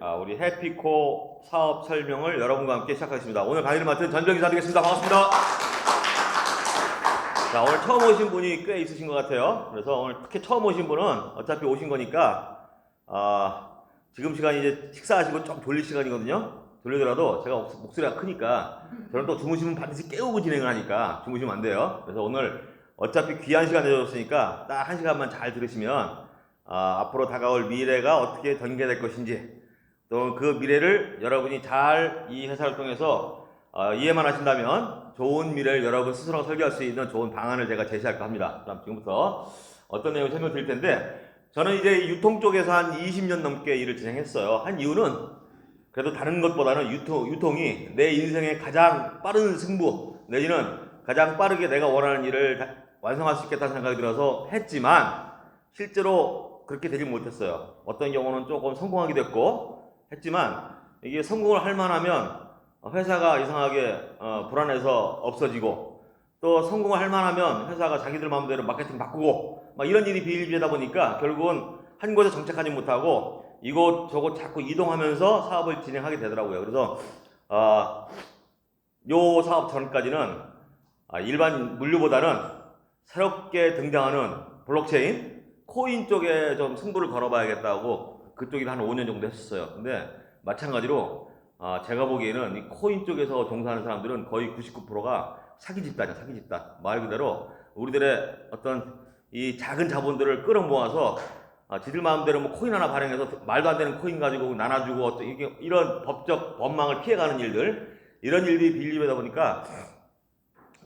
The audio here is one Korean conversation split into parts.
우리 해피코 사업 설명을 여러분과 함께 시작하겠습니다. 오늘 강의를 맡은 전병기사 되겠습니다. 반갑습니다. 자, 오늘 처음 오신 분이 꽤 있으신 것 같아요. 그래서 오늘 특히 처음 오신 분은 어차피 오신 거니까 지금 시간이 이제 식사하시고 좀 졸릴 시간이거든요. 졸리더라도 제가 목소리가 크니까 저는 또 주무시면 반드시 깨우고 진행을 하니까 주무시면 안 돼요. 그래서 오늘 어차피 귀한 시간 내줬으니까 딱 1시간만 잘 들으시면 앞으로 다가올 미래가 어떻게 전개될 것인지, 또 그 미래를 여러분이 잘 이 회사를 통해서 이해만 하신다면 좋은 미래를 여러분 스스로 설계할 수 있는 좋은 방안을 제가 제시할까 합니다. 그럼 지금부터 어떤 내용을 설명드릴 텐데, 저는 이제 유통 쪽에서 한 20년 넘게 일을 진행했어요. 한 이유는 그래도 다른 것보다는 유통이 내 인생의 가장 빠른 승부 내지는 가장 빠르게 내가 원하는 일을 완성할 수 있겠다는 생각이 들어서 했지만 실제로 그렇게 되지 못했어요. 어떤 경우는 조금 성공하게 됐고 했지만, 이게 성공을 할 만하면 회사가 이상하게 불안해서 없어지고, 또 성공을 할 만하면 회사가 자기들 마음대로 마케팅 바꾸고 막 이런 일이 비일비재다 보니까 결국은 한 곳에 정착하지 못하고 이곳저곳 자꾸 이동하면서 사업을 진행하게 되더라고요. 그래서 요 사업 전까지는 일반 물류보다는 새롭게 등장하는 블록체인, 코인 쪽에 좀 승부를 걸어봐야겠다고 그쪽 일을 한 5년 정도 했었어요. 근데 마찬가지로 제가 보기에는 이 코인 쪽에서 종사하는 사람들은 거의 99%가 사기 집단이야, 사기 집단. 말 그대로 우리들의 어떤 이 작은 자본들을 끌어모아서 지들 마음대로 뭐 코인 하나 발행해서 말도 안 되는 코인 가지고 나눠주고 어떤 이런 법적 법망을 피해가는 일들, 이런 일들이 빌리다 보니까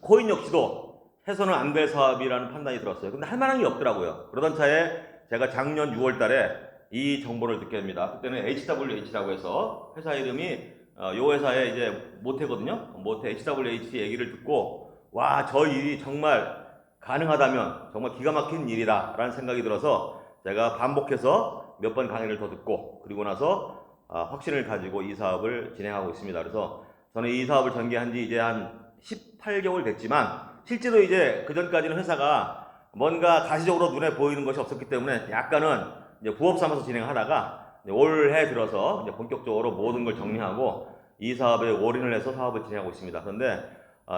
코인 역시도 해서는 안 될 사업이라는 판단이 들었어요. 근데 할 만한 게 없더라고요. 그러던 차에 제가 작년 6월 달에 이 정보를 듣게 됩니다. 그때는 HWH라고 해서 회사 이름이 요 회사의 이제 모태거든요. 모태 HWH 얘기를 듣고, 와, 저 일이 정말 가능하다면 정말 기가 막힌 일이다 라는 생각이 들어서 제가 반복해서 몇 번 강의를 더 듣고, 그리고 나서 확신을 가지고 이 사업을 진행하고 있습니다. 그래서 저는 이 사업을 전개한 지 이제 한 18개월 됐지만, 실제로 이제 그 전까지는 회사가 뭔가 가시적으로 눈에 보이는 것이 없었기 때문에 약간은 이제 부업 삼아서 진행하다가 올해 들어서 이제 본격적으로 모든 걸 정리하고 이 사업에 올인을 해서 사업을 진행하고 있습니다. 그런데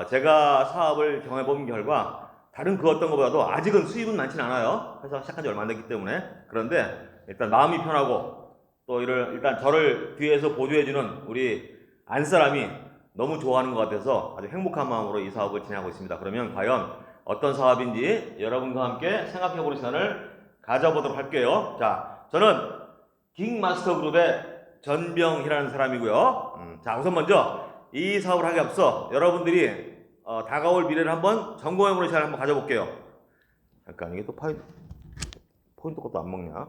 제가 사업을 경험해본 결과 다른 그 어떤 것보다도 아직은 수입은 많진 않아요. 회사 시작한 지 얼마 안 됐기 때문에. 그런데 일단 마음이 편하고, 또 일단 저를 뒤에서 보조해주는 우리 안사람이 너무 좋아하는 것 같아서 아주 행복한 마음으로 이 사업을 진행하고 있습니다. 그러면 과연 어떤 사업인지 여러분과 함께 생각해보는 시간을 가져보도록 할게요. 자, 저는 긱마스터 그룹의 전병희라는 사람이고요. 자, 우선 먼저 이 사업을 하기 앞서 여러분들이 다가올 미래를 한번 점검해보는 시간을 한번 가져볼게요. 잠깐, 이게 또 포인트 것도 안 먹냐?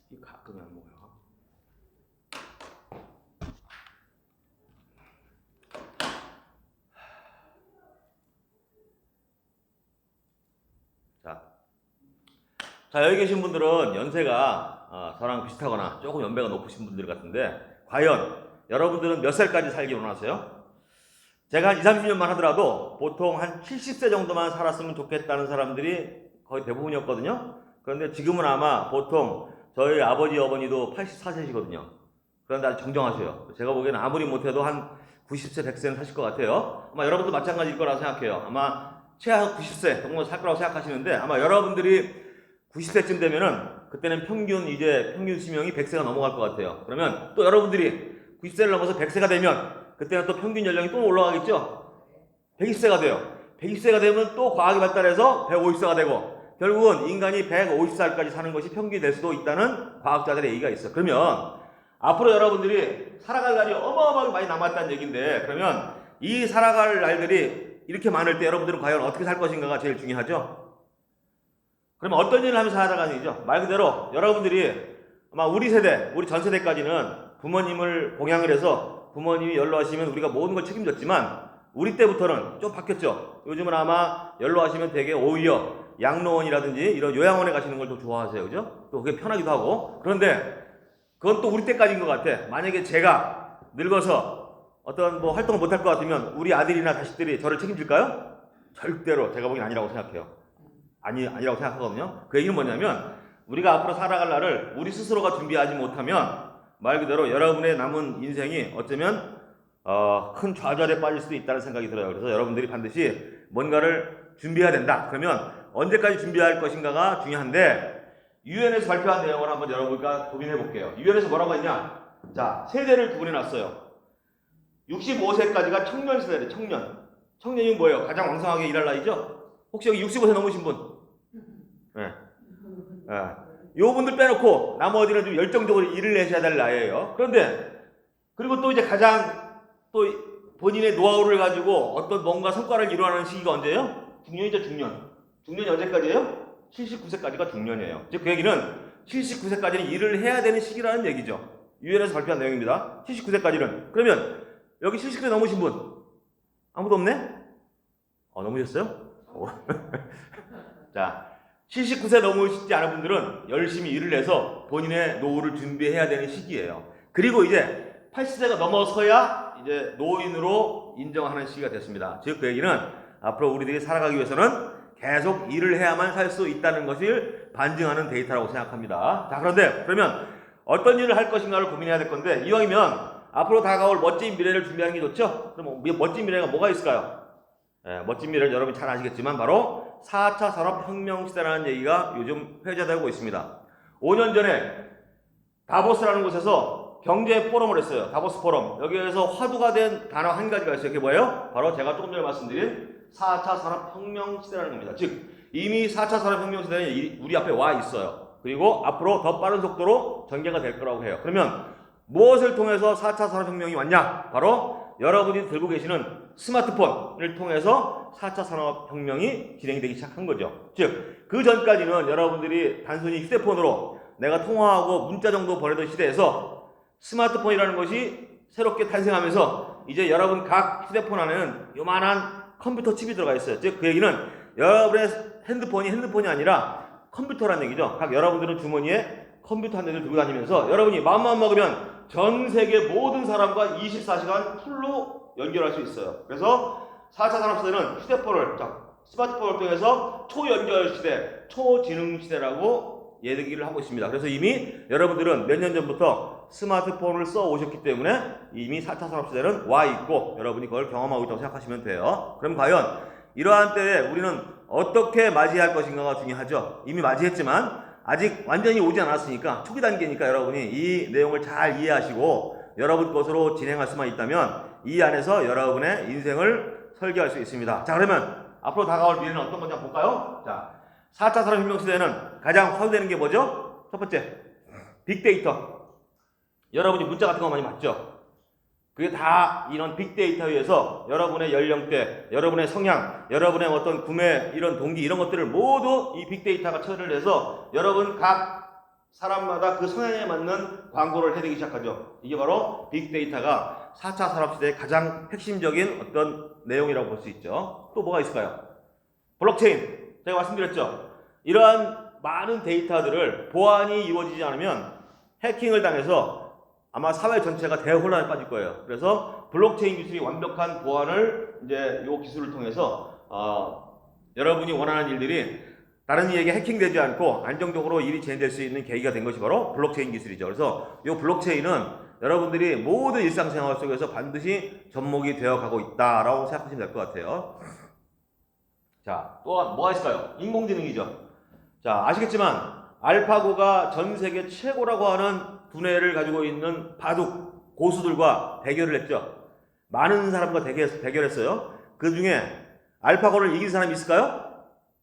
이 가끔이 안 먹어요. 자, 여기 계신 분들은 연세가 저랑 비슷하거나 조금 연배가 높으신 분들 같은데, 과연 여러분들은 몇 살까지 살기 원하세요? 제가 한 20, 30년만 하더라도 보통 한 70세 정도만 살았으면 좋겠다는 사람들이 거의 대부분이었거든요. 그런데 지금은 아마 보통 저희 아버지, 어머니도 84세시거든요. 그런데 아주 정정하세요. 제가 보기에는 아무리 못해도 한 90세, 100세는 사실 것 같아요. 아마 여러분도 마찬가지일 거라고 생각해요. 아마 최하 90세 정도 살 거라고 생각하시는데, 아마 여러분들이 90세쯤 되면은 그때는 평균 수명이 100세가 넘어갈 것 같아요. 그러면 또 여러분들이 90세를 넘어서 100세가 되면 그때는 또 평균 연령이 또 올라가겠죠? 120세가 돼요. 120세가 되면 또 과학이 발달해서 150세가 되고, 결국은 인간이 150살까지 사는 것이 평균이 될 수도 있다는 과학자들의 얘기가 있어요. 그러면 앞으로 여러분들이 살아갈 날이 어마어마하게 많이 남았다는 얘기인데, 그러면 이 살아갈 날들이 이렇게 많을 때 여러분들은 과연 어떻게 살 것인가가 제일 중요하죠? 그러면 어떤 일을 하면서 살아가는 얘기죠? 말 그대로 여러분들이 아마 우리 세대, 우리 전 세대까지는 부모님을 봉양을 해서 부모님이 연로하시면 우리가 모든 걸 책임졌지만, 우리 때부터는 좀 바뀌었죠. 요즘은 아마 연로하시면 되게 오히려 양로원이라든지 이런 요양원에 가시는 걸 더 좋아하세요. 그죠? 또 그게 편하기도 하고. 그런데 그건 또 우리 때까지인 것 같아. 만약에 제가 늙어서 어떤 뭐 활동을 못할 것 같으면 우리 아들이나 자식들이 저를 책임질까요? 절대로 제가 보기엔 아니라고 생각해요. 아니라고 생각하거든요. 그 얘기는 뭐냐면 우리가 앞으로 살아갈 날을 우리 스스로가 준비하지 못하면 말 그대로 여러분의 남은 인생이 어쩌면 큰 좌절에 빠질 수도 있다는 생각이 들어요. 그래서 여러분들이 반드시 뭔가를 준비해야 된다. 그러면 언제까지 준비할 것인가가 중요한데 유엔에서 발표한 내용을 한번 여러분과 고민해 볼게요. 유엔에서 뭐라고 했냐? 자, 세대를 구분해 놨어요. 65세까지가 청년 세대래. 청년이 뭐예요? 가장 왕성하게 일할 나이죠? 혹시 여기 65세 넘으신 분? 네. 요 분들 빼놓고 나머지는 좀 열정적으로 일을 내셔야 될 나이예요. 그런데 그리고 또 이제 가장 또 본인의 노하우를 가지고 어떤 뭔가 성과를 이루어가는 시기가 언제예요? 중년이죠, 중년. 중년이 언제까지예요? 79세까지가 중년이에요. 즉 그 얘기는 79세까지는 일을 해야 되는 시기라는 얘기죠. 유엔에서 발표한 내용입니다. 79세까지는. 그러면 여기 79세 넘으신 분 아무도 없네? 넘으셨어요? 자, 79세 넘으시지 않은 분들은 열심히 일을 해서 본인의 노후를 준비해야 되는 시기예요. 그리고 이제 80세가 넘어서야 이제 노인으로 인정하는 시기가 됐습니다. 즉 그 얘기는 앞으로 우리들이 살아가기 위해서는 계속 일을 해야만 살 수 있다는 것을 반증하는 데이터라고 생각합니다. 자, 그런데 그러면 어떤 일을 할 것인가를 고민해야 될 건데 이왕이면 앞으로 다가올 멋진 미래를 준비하는 게 좋죠? 그럼 멋진 미래가 뭐가 있을까요? 멋진 미래를 여러분이 잘 아시겠지만 바로 4차 산업혁명 시대라는 얘기가 요즘 회자되고 있습니다. 5년 전에 다보스라는 곳에서 경제 포럼을 했어요. 다보스 포럼. 여기에서 화두가 된 단어 한 가지가 있어요. 그게 뭐예요? 바로 제가 조금 전에 말씀드린 4차 산업혁명 시대라는 겁니다. 즉 이미 4차 산업혁명 시대는 우리 앞에 와 있어요. 그리고 앞으로 더 빠른 속도로 전개가 될 거라고 해요. 그러면 무엇을 통해서 4차 산업혁명이 왔냐? 바로 여러분이 들고 계시는 스마트폰을 통해서 4차 산업혁명이 진행이 되기 시작한 거죠. 즉 그 전까지는 여러분들이 단순히 휴대폰으로 내가 통화하고 문자 정도 보내던 시대에서 스마트폰이라는 것이 새롭게 탄생하면서 이제 여러분 각 휴대폰 안에는 요만한 컴퓨터 칩이 들어가 있어요. 즉 그 얘기는 여러분의 핸드폰이 아니라 컴퓨터라는 얘기죠. 각 여러분들은 주머니에 컴퓨터 한 대를 들고 다니면서 여러분이 마음만 먹으면 전 세계 모든 사람과 24시간 풀로 연결할 수 있어요. 그래서 4차 산업시대는 스마트폰을 통해서 초연결 시대, 초지능 시대라고 얘기를 하고 있습니다. 그래서 이미 여러분들은 몇 년 전부터 스마트폰을 써 오셨기 때문에 이미 4차 산업시대는 와 있고 여러분이 그걸 경험하고 있다고 생각하시면 돼요. 그럼 과연 이러한 때에 우리는 어떻게 맞이할 것인가가 중요하죠. 이미 맞이했지만 아직 완전히 오지 않았으니까 초기 단계니까 여러분이 이 내용을 잘 이해하시고 여러분 것으로 진행할 수만 있다면 이 안에서 여러분의 인생을 설계할 수 있습니다. 자, 그러면 앞으로 다가올 미래는 어떤 건지 한번 볼까요? 자, 4차 산업혁명 시대에는 가장 화두되는 게 뭐죠? 첫 번째, 빅데이터. 여러분이 문자 같은 거 많이 받죠? 그게 다 이런 빅데이터에 의해서 여러분의 연령대, 여러분의 성향, 여러분의 어떤 구매 이런 동기 이런 것들을 모두 이 빅데이터가 처리를 해서 여러분 각 사람마다 그 성향에 맞는 광고를 해내기 시작하죠. 이게 바로 빅데이터가 4차 산업시대의 가장 핵심적인 어떤 내용이라고 볼 수 있죠. 또 뭐가 있을까요? 블록체인. 제가 말씀드렸죠. 이러한 많은 데이터들을 보안이 이루어지지 않으면 해킹을 당해서 아마 사회 전체가 대혼란에 빠질 거예요. 그래서 블록체인 기술이 완벽한 보안을 이제 이 기술을 통해서 여러분이 원하는 일들이 다른 이에게 해킹되지 않고 안정적으로 일이 진행될 수 있는 계기가 된 것이 바로 블록체인 기술이죠. 그래서 이 블록체인은 여러분들이 모든 일상생활 속에서 반드시 접목이 되어가고 있다라고 생각하시면 될 것 같아요. 자, 또 뭐가 있을까요? 인공지능이죠. 자, 아시겠지만 알파고가 전 세계 최고라고 하는 두뇌를 가지고 있는 바둑 고수들과 대결을 했죠. 많은 사람과 대결했어요. 그 중에 알파고를 이긴 사람이 있을까요?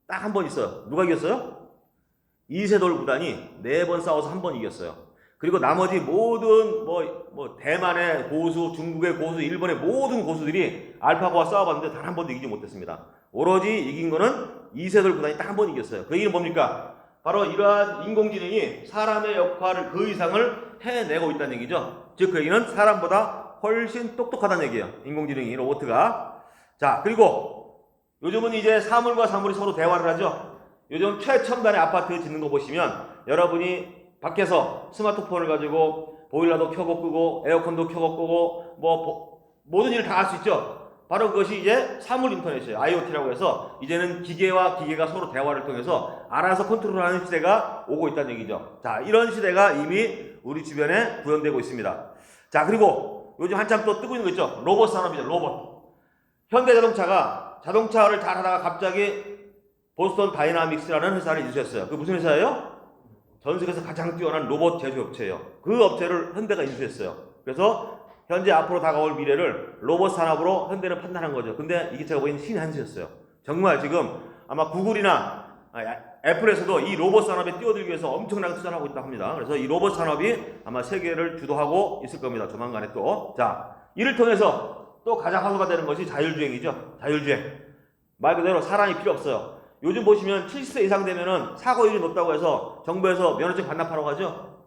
딱 한 번 있어요. 누가 이겼어요? 이세돌 구단이 4번 싸워서 한 번 이겼어요. 그리고 나머지 모든 대만의 고수, 중국의 고수, 일본의 모든 고수들이 알파고와 싸워봤는데 단 한 번도 이기지 못했습니다. 오로지 이긴 거는 이세돌 구단이 딱 한 번 이겼어요. 그 얘기는 뭡니까? 바로 이러한 인공지능이 사람의 역할을 그 이상을 해내고 있다는 얘기죠. 즉 그 얘기는 사람보다 훨씬 똑똑하다는 얘기예요. 인공지능이, 로봇가. 자, 그리고 요즘은 이제 사물과 사물이 서로 대화를 하죠. 요즘 최첨단의 아파트 짓는 거 보시면 여러분이 밖에서 스마트폰을 가지고 보일러도 켜고 끄고 에어컨도 켜고 끄고 모든 일을 다 할 수 있죠. 바로 그것이 이제 사물 인터넷이에요. IoT라고 해서 이제는 기계와 기계가 서로 대화를 통해서 알아서 컨트롤하는 시대가 오고 있다는 얘기죠. 자, 이런 시대가 이미 우리 주변에 구현되고 있습니다. 자, 그리고 요즘 한참 또 뜨고 있는 거 있죠. 로봇 산업이죠. 로봇. 현대자동차가 자동차를 잘 하다가 갑자기 보스턴 다이나믹스라는 회사를 인수했어요. 그 무슨 회사예요? 전 세계에서 가장 뛰어난 로봇 제조업체예요. 그 업체를 현대가 인수했어요. 그래서 현재 앞으로 다가올 미래를 로봇 산업으로 현대는 판단한 거죠. 근데 이게 제가 보기에는 신의 한 수였어요. 정말 지금 아마 구글이나 애플에서도 이 로봇 산업에 뛰어들기 위해서 엄청나게 투자를 하고 있다고 합니다. 그래서 이 로봇 산업이 아마 세계를 주도하고 있을 겁니다. 조만간에 또. 자, 이를 통해서 또 가장 화두가 되는 것이 자율주행이죠. 자율주행. 말 그대로 사람이 필요 없어요. 요즘 보시면 70세 이상 되면은 사고율이 높다고 해서 정부에서 면허증 반납하러 가죠.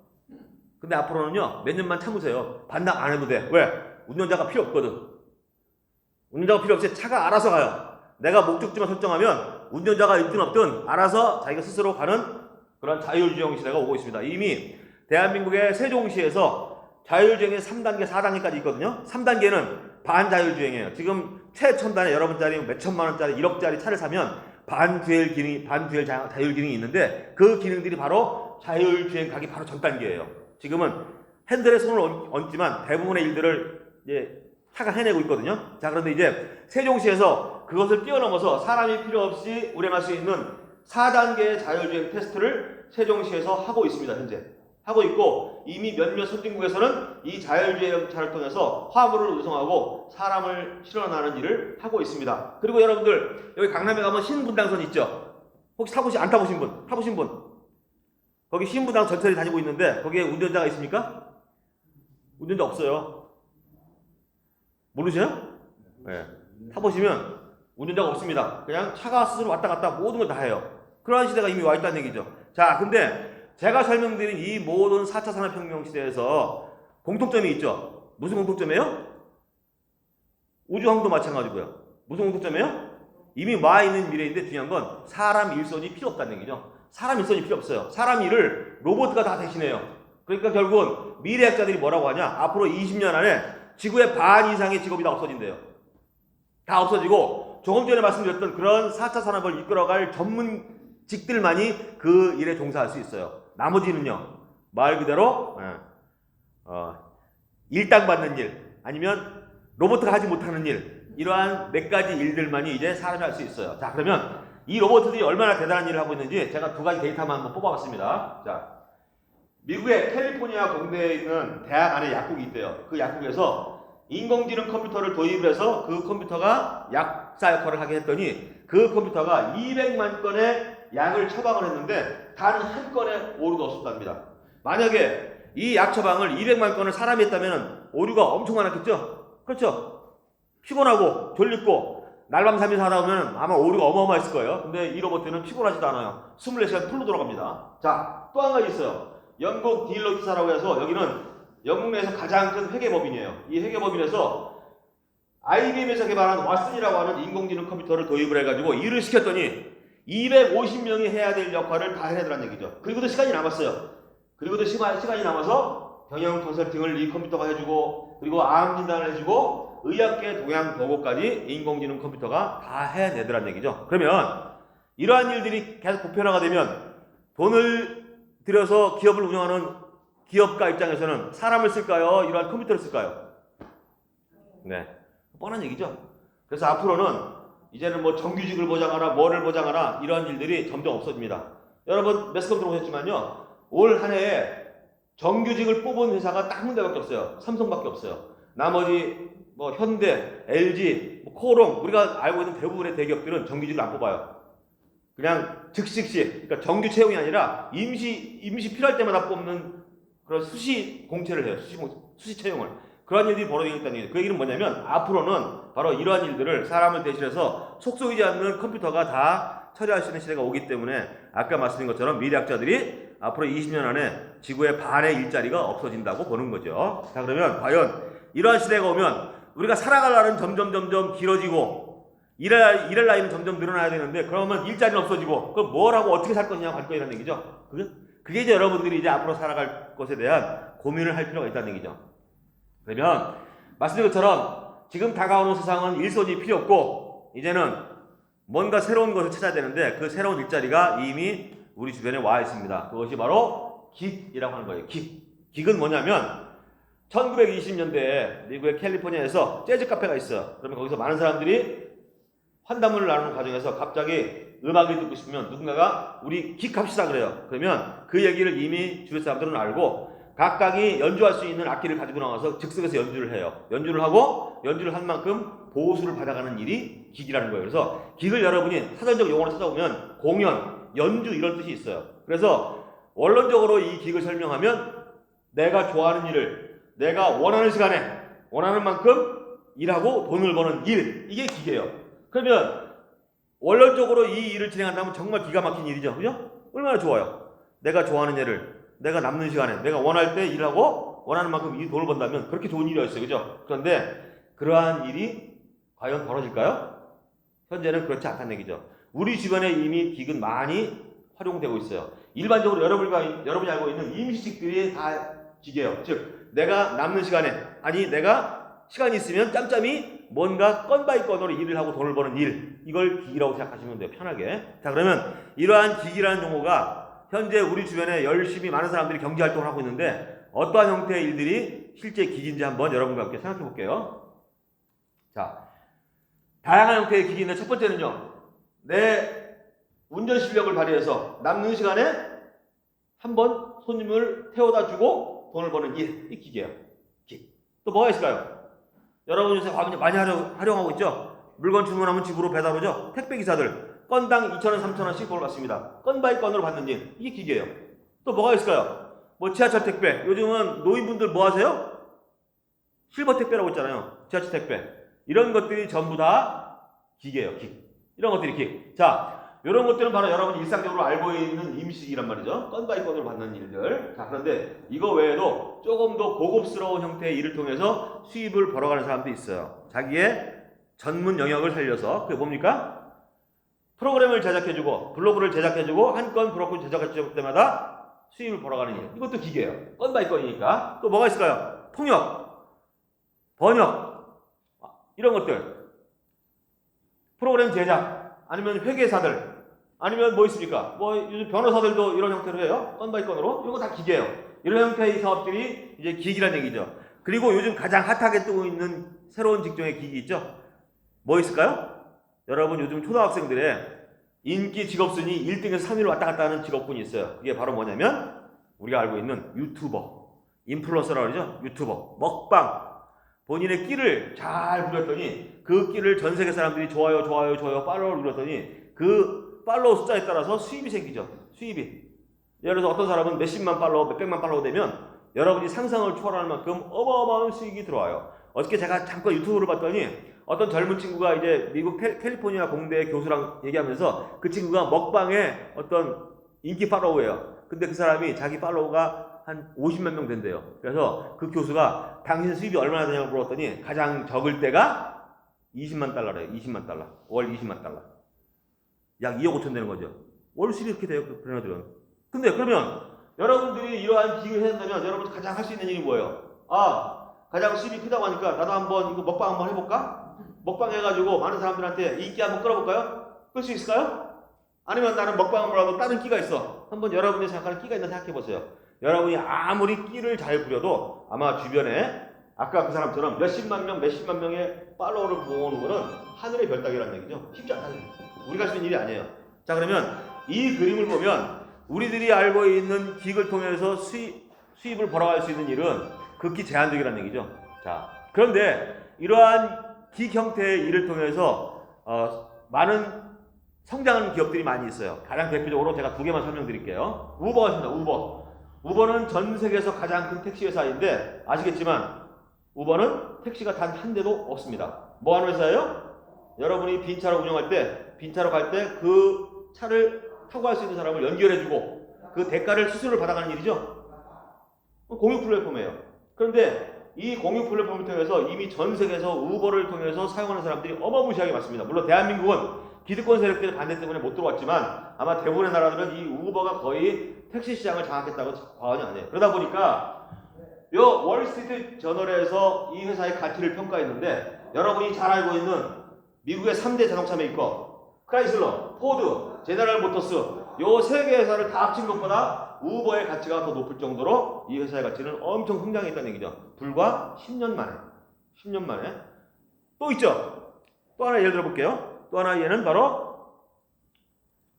근데 앞으로는요, 몇 년만 참으세요. 반납 안 해도 돼. 왜? 운전자가 필요 없거든. 운전자가 필요 없이 차가 알아서 가요. 내가 목적지만 설정하면 운전자가 있든 없든 알아서 자기가 스스로 가는 그런 자율주행 시대가 오고 있습니다. 이미 대한민국의 세종시에서 자율주행이 3단계, 4단계까지 있거든요. 3단계는 반자율주행이에요. 지금 최첨단의 여러분짜리 몇 천만 원짜리 1억짜리 차를 사면 반듀엘 자율 기능이 있는데 그 기능들이 바로 자율주행 가기 바로 전 단계예요. 지금은 핸들에 손을 얹지만 대부분의 일들을 이제 차가 해내고 있거든요. 자, 그런데 이제 세종시에서 그것을 뛰어넘어서 사람이 필요 없이 운행할 수 있는 4단계의 자율주행 테스트를 세종시에서 하고 있습니다. 현재 하고 있고, 이미 몇몇 선진국에서는 이 자율주행차를 통해서 화물을 운송하고 사람을 실어나는 일을 하고 있습니다. 그리고 여러분들 여기 강남에 가면 신분당선 있죠? 혹시 안 타보신 분? 타보신 분? 거기 신분당 전철이 다니고 있는데 거기에 운전자가 있습니까? 운전자 없어요. 모르세요? 네. 타보시면 운전자가 없습니다. 그냥 차가 스스로 왔다 갔다 모든 걸 다 해요. 그러한 시대가 이미 와 있다는 얘기죠. 자, 근데 제가 설명드린 이 모든 4차 산업혁명 시대에서 공통점이 있죠. 무슨 공통점이에요? 우주항도 마찬가지고요. 무슨 공통점이에요? 이미 와 있는 미래인데 중요한 건 사람 일손이 필요 없다는 얘기죠. 사람 일손이 필요 없어요. 사람 일을 로봇가 다 대신해요. 그러니까 결국은 미래학자들이 뭐라고 하냐? 앞으로 20년 안에 지구의 반 이상의 직업이 다 없어진대요. 다 없어지고 조금 전에 말씀드렸던 그런 4차 산업을 이끌어갈 전문직들만이 그 일에 종사할 수 있어요. 나머지는요, 말 그대로 일당받는 일, 아니면 로봇가 하지 못하는 일, 이러한 몇 가지 일들만이 이제 사람이 할 수 있어요. 자, 그러면 이 로봇들이 얼마나 대단한 일을 하고 있는지 제가 두 가지 데이터만 한번 뽑아봤습니다. 자, 미국의 캘리포니아 공대에 있는 대학 안에 약국이 있대요. 그 약국에서 인공지능 컴퓨터를 도입을 해서 그 컴퓨터가 약사 역할을 하게 했더니 그 컴퓨터가 200만 건의 약을 처방을 했는데 단 한 건의 오류도 없었답니다. 만약에 이 약 처방을 200만 건을 사람이 했다면 오류가 엄청 많았겠죠? 그렇죠? 피곤하고 졸립고 날밤새면서 하다 보면 아마 오류가 어마어마했을 거예요. 근데 이 로봇은 피곤하지도 않아요. 24시간 풀로 돌아갑니다. 자, 또 한 가지 있어요. 영국 딜러기사라고 해서 여기는 영국 내에서 가장 큰 회계법인이에요. 이 회계법인에서 IBM에서 개발한 왓슨이라고 하는 인공지능 컴퓨터를 도입을 해가지고 일을 시켰더니 250명이 해야 될 역할을 다 해내더란 얘기죠. 그리고도 시간이 남았어요. 그리고도 시간이 남아서 경영 컨설팅을 이 컴퓨터가 해주고, 그리고 암 진단을 해주고, 의학계 동양 보고까지 인공지능 컴퓨터가 다 해내더란 얘기죠. 그러면 이러한 일들이 계속 보편화가 되면 돈을 들여서 기업을 운영하는 기업가 입장에서는 사람을 쓸까요? 이러한 컴퓨터를 쓸까요? 네, 뻔한 얘기죠. 그래서 앞으로는 이제는 뭐 정규직을 보장하라, 뭐를 보장하라, 이러한 일들이 점점 없어집니다. 여러분 매스컴 들어오셨지만요, 올 한 해에 정규직을 뽑은 회사가 딱 한 군데밖에 없어요. 삼성밖에 없어요. 나머지 뭐 현대, LG, 뭐 코롱, 우리가 알고 있는 대부분의 대기업들은 정규직을 안 뽑아요. 그냥 즉시, 그러니까 정규 채용이 아니라 임시 필요할 때마다 뽑는 그런 수시 공채를 해요. 수시 채용을. 그런 일들이 벌어지고 있다는 얘기죠. 그 얘기는 뭐냐면 앞으로는 바로 이러한 일들을 사람을 대신해서 속속이지 않는 컴퓨터가 다 처리할 수 있는 시대가 오기 때문에 아까 말씀드린 것처럼 미래학자들이 앞으로 20년 안에 지구의 반의 일자리가 없어진다고 보는 거죠. 자, 그러면 과연 이러한 시대가 오면 우리가 살아갈 날은 점점 길어지고 일할 나이는 점점 늘어나야 되는데 그러면 일자리는 없어지고 그럼 뭘 하고 어떻게 살 거냐고 할 거라는 얘기죠. 그게 이제 여러분들이 이제 앞으로 살아갈 것에 대한 고민을 할 필요가 있다는 얘기죠. 그러면 말씀드린 것처럼 지금 다가오는 세상은 일손이 필요 없고 이제는 뭔가 새로운 것을 찾아야 되는데 그 새로운 일자리가 이미 우리 주변에 와 있습니다. 그것이 바로 긱이라고 하는 거예요. 긱은 뭐냐면 1920년대에 미국의 캘리포니아에서 재즈 카페가 있어요. 그러면 거기서 많은 사람들이 환담을 나누는 과정에서 갑자기 음악을 듣고 싶으면 누군가가 우리 긱 합시다 그래요. 그러면 그 얘기를 이미 주변 사람들은 알고 각각이 연주할 수 있는 악기를 가지고 나와서 즉석에서 연주를 해요. 연주를 하고 연주를 한 만큼 보수를 받아가는 일이 긱이라는 거예요. 그래서 긱을 여러분이 사전적 용어로 찾아보면 공연, 연주 이런 뜻이 있어요. 그래서 원론적으로 이 긱을 설명하면 내가 좋아하는 일을 내가 원하는 시간에 원하는 만큼 일하고 돈을 버는 일, 이게 긱이에요. 그러면 원론적으로 이 일을 진행한다면 정말 기가 막힌 일이죠. 그죠? 얼마나 좋아요. 내가 좋아하는 일을 내가 남는 시간에 내가 원할 때 일하고 원하는 만큼 돈을 번다면 그렇게 좋은 일이었어요. 그죠? 그런데 그러한 일이 과연 벌어질까요? 현재는 그렇지 않다는 얘기죠. 우리 주변에 이미 긱은 많이 활용되고 있어요. 일반적으로 여러분이 알고 있는 임시직들이 다 긱이에요. 즉 내가 남는 시간에 아니 내가 시간이 있으면 짬짬이 뭔가 건 바이 건으로 일을 하고 돈을 버는 일, 이걸 긱이라고 생각하시면 돼요. 편하게. 자, 그러면 이러한 긱이라는 용어가 현재 우리 주변에 열심히 많은 사람들이 경제활동을 하고 있는데 어떠한 형태의 일들이 실제 긱인지 한번 여러분과 함께 생각해 볼게요. 자, 다양한 형태의 긱이 있는데 첫 번째는요, 내 운전 실력을 발휘해서 남는 시간에 한번 손님을 태워다 주고 돈을 버는 일, 이 긱이에요. 긱. 또 뭐가 있을까요? 여러분 요새 많이 활용하고 있죠? 물건 주문하면 집으로 배달 오죠? 택배기사들 건당 2,000원, 3,000원씩 돈을 받습니다. 건 바이 건으로 받는 일, 이게 긱이에요. 또 뭐가 있을까요? 뭐 지하철 택배, 요즘은 노인분들 뭐 하세요? 실버 택배라고 있잖아요. 지하철 택배. 이런 것들이 전부 다 긱이에요. 긱. 이런 것들이 긱. 자, 이런 것들은 바로 여러분이 일상적으로 알고 있는 임시직이란 말이죠. 건 바이 건으로 받는 일들. 자, 그런데 이거 외에도 조금 더 고급스러운 형태의 일을 통해서 수입을 벌어가는 사람도 있어요. 자기의 전문 영역을 살려서. 그게 뭡니까? 프로그램을 제작해주고 블로그를 제작해주고 한 건 브로그램 제작해줄 때마다 수입을 벌어가는 일. 이것도 긱이에요. 건 바이 건이니까. 또 뭐가 있을까요? 통역, 번역, 이런 것들. 프로그램 제작, 아니면 회계사들, 아니면 뭐 있습니까? 뭐 요즘 변호사들도 이런 형태로 해요. 건 바이 건으로. 이거 다 긱이에요. 이런 형태의 사업들이 이제 긱이라는 얘기죠. 그리고 요즘 가장 핫하게 뜨고 있는 새로운 직종의 긱이 있죠. 뭐 있을까요? 여러분 요즘 초등학생들의 인기 직업순위 1등에서 3위를 왔다 갔다 하는 직업군이 있어요. 그게 바로 뭐냐면 우리가 알고 있는 유튜버, 인플루언서라고 그러죠. 유튜버, 먹방. 본인의 끼를 잘 부렸더니 그 끼를 전 세계 사람들이 좋아요, 팔로우를 눌렀더니 그 팔로우 숫자에 따라서 수입이 생기죠. 수입이. 예를 들어서 어떤 사람은 몇십만 팔로우, 몇백만 팔로우 되면 여러분이 상상을 초월하는 만큼 어마어마한 수익이 들어와요. 어저께 제가 잠깐 유튜브를 봤더니 어떤 젊은 친구가 이제 미국 캘리포니아 공대 교수랑 얘기하면서 그 친구가 먹방의 어떤 인기 팔로우예요. 근데 그 사람이 자기 팔로우가 한 50만 명 된대요. 그래서 그 교수가 당신 수입이 얼마나 되냐고 물었더니 가장 적을 때가 20만 달러래요. 20만 달러. 월 20만 달러. 약 2억 5천 되는 거죠. 월 수입이 이렇게 돼요. 그 브랜드들은. 근데 그러면 여러분들이 이러한 기회를 해야 된다면 여러분 가장 할 수 있는 일이 뭐예요? 가장 수입이 크다고 하니까 나도 한번 이거 먹방 한번 해볼까? 먹방 해가지고 많은 사람들한테 인기 한번 끌어볼까요? 끌 수 있을까요? 아니면 나는 먹방을 하고 다른 끼가 있어. 한번 여러분이 생각하는 끼가 있나 생각해보세요. 여러분이 아무리 끼를 잘 부려도 아마 주변에 아까 그 사람처럼 몇십만 명의 팔로워를 모으는 거는 하늘의 별 따기라는 얘기죠. 쉽지 않다는 얘기죠. 우리가 할 수 있는 일이 아니에요. 자, 그러면 이 그림을 보면 우리들이 알고 있는 긱을 통해서 수입을 벌어갈 수 있는 일은 극히 제한적이라는 얘기죠. 자, 그런데 이러한 긱 형태의 일을 통해서 많은 성장하는 기업들이 많이 있어요. 가장 대표적으로 제가 두 개만 설명드릴게요. 우버가 있습니다. 우버는 전 세계에서 가장 큰 택시 회사인데 아시겠지만 우버는 택시가 단 한 대도 없습니다. 뭐 하는 회사예요? 여러분이 빈차로 운영할 때 빈차로 갈 때 그 차를 타고 갈 수 있는 사람을 연결해주고 그 대가를 수수료를 받아가는 일이죠. 공유 플랫폼이에요. 그런데 이 공유 플랫폼을 통해서 이미 전 세계에서 우버를 통해서 사용하는 사람들이 어마무시하게 많습니다. 물론 대한민국은 기득권 세력들의 반대 때문에 못 들어왔지만 아마 대부분의 나라들은 이 우버가 거의 택시 시장을 장악했다고 과언이 아니에요. 그러다 보니까 요 월스트리트 저널에서 이 회사의 가치를 평가했는데 여러분이 잘 알고 있는 미국의 3대 자동차 메이커 크라이슬러, 포드, 제너럴 모터스 요 세 개 회사를 다 합친 것보다 우버의 가치가 더 높을 정도로 이 회사의 가치는 엄청 성장했다는 얘기죠. 불과 10년 만에. 10년 만에. 또 있죠. 또 하나 예를 들어 볼게요. 또 하나 얘는 바로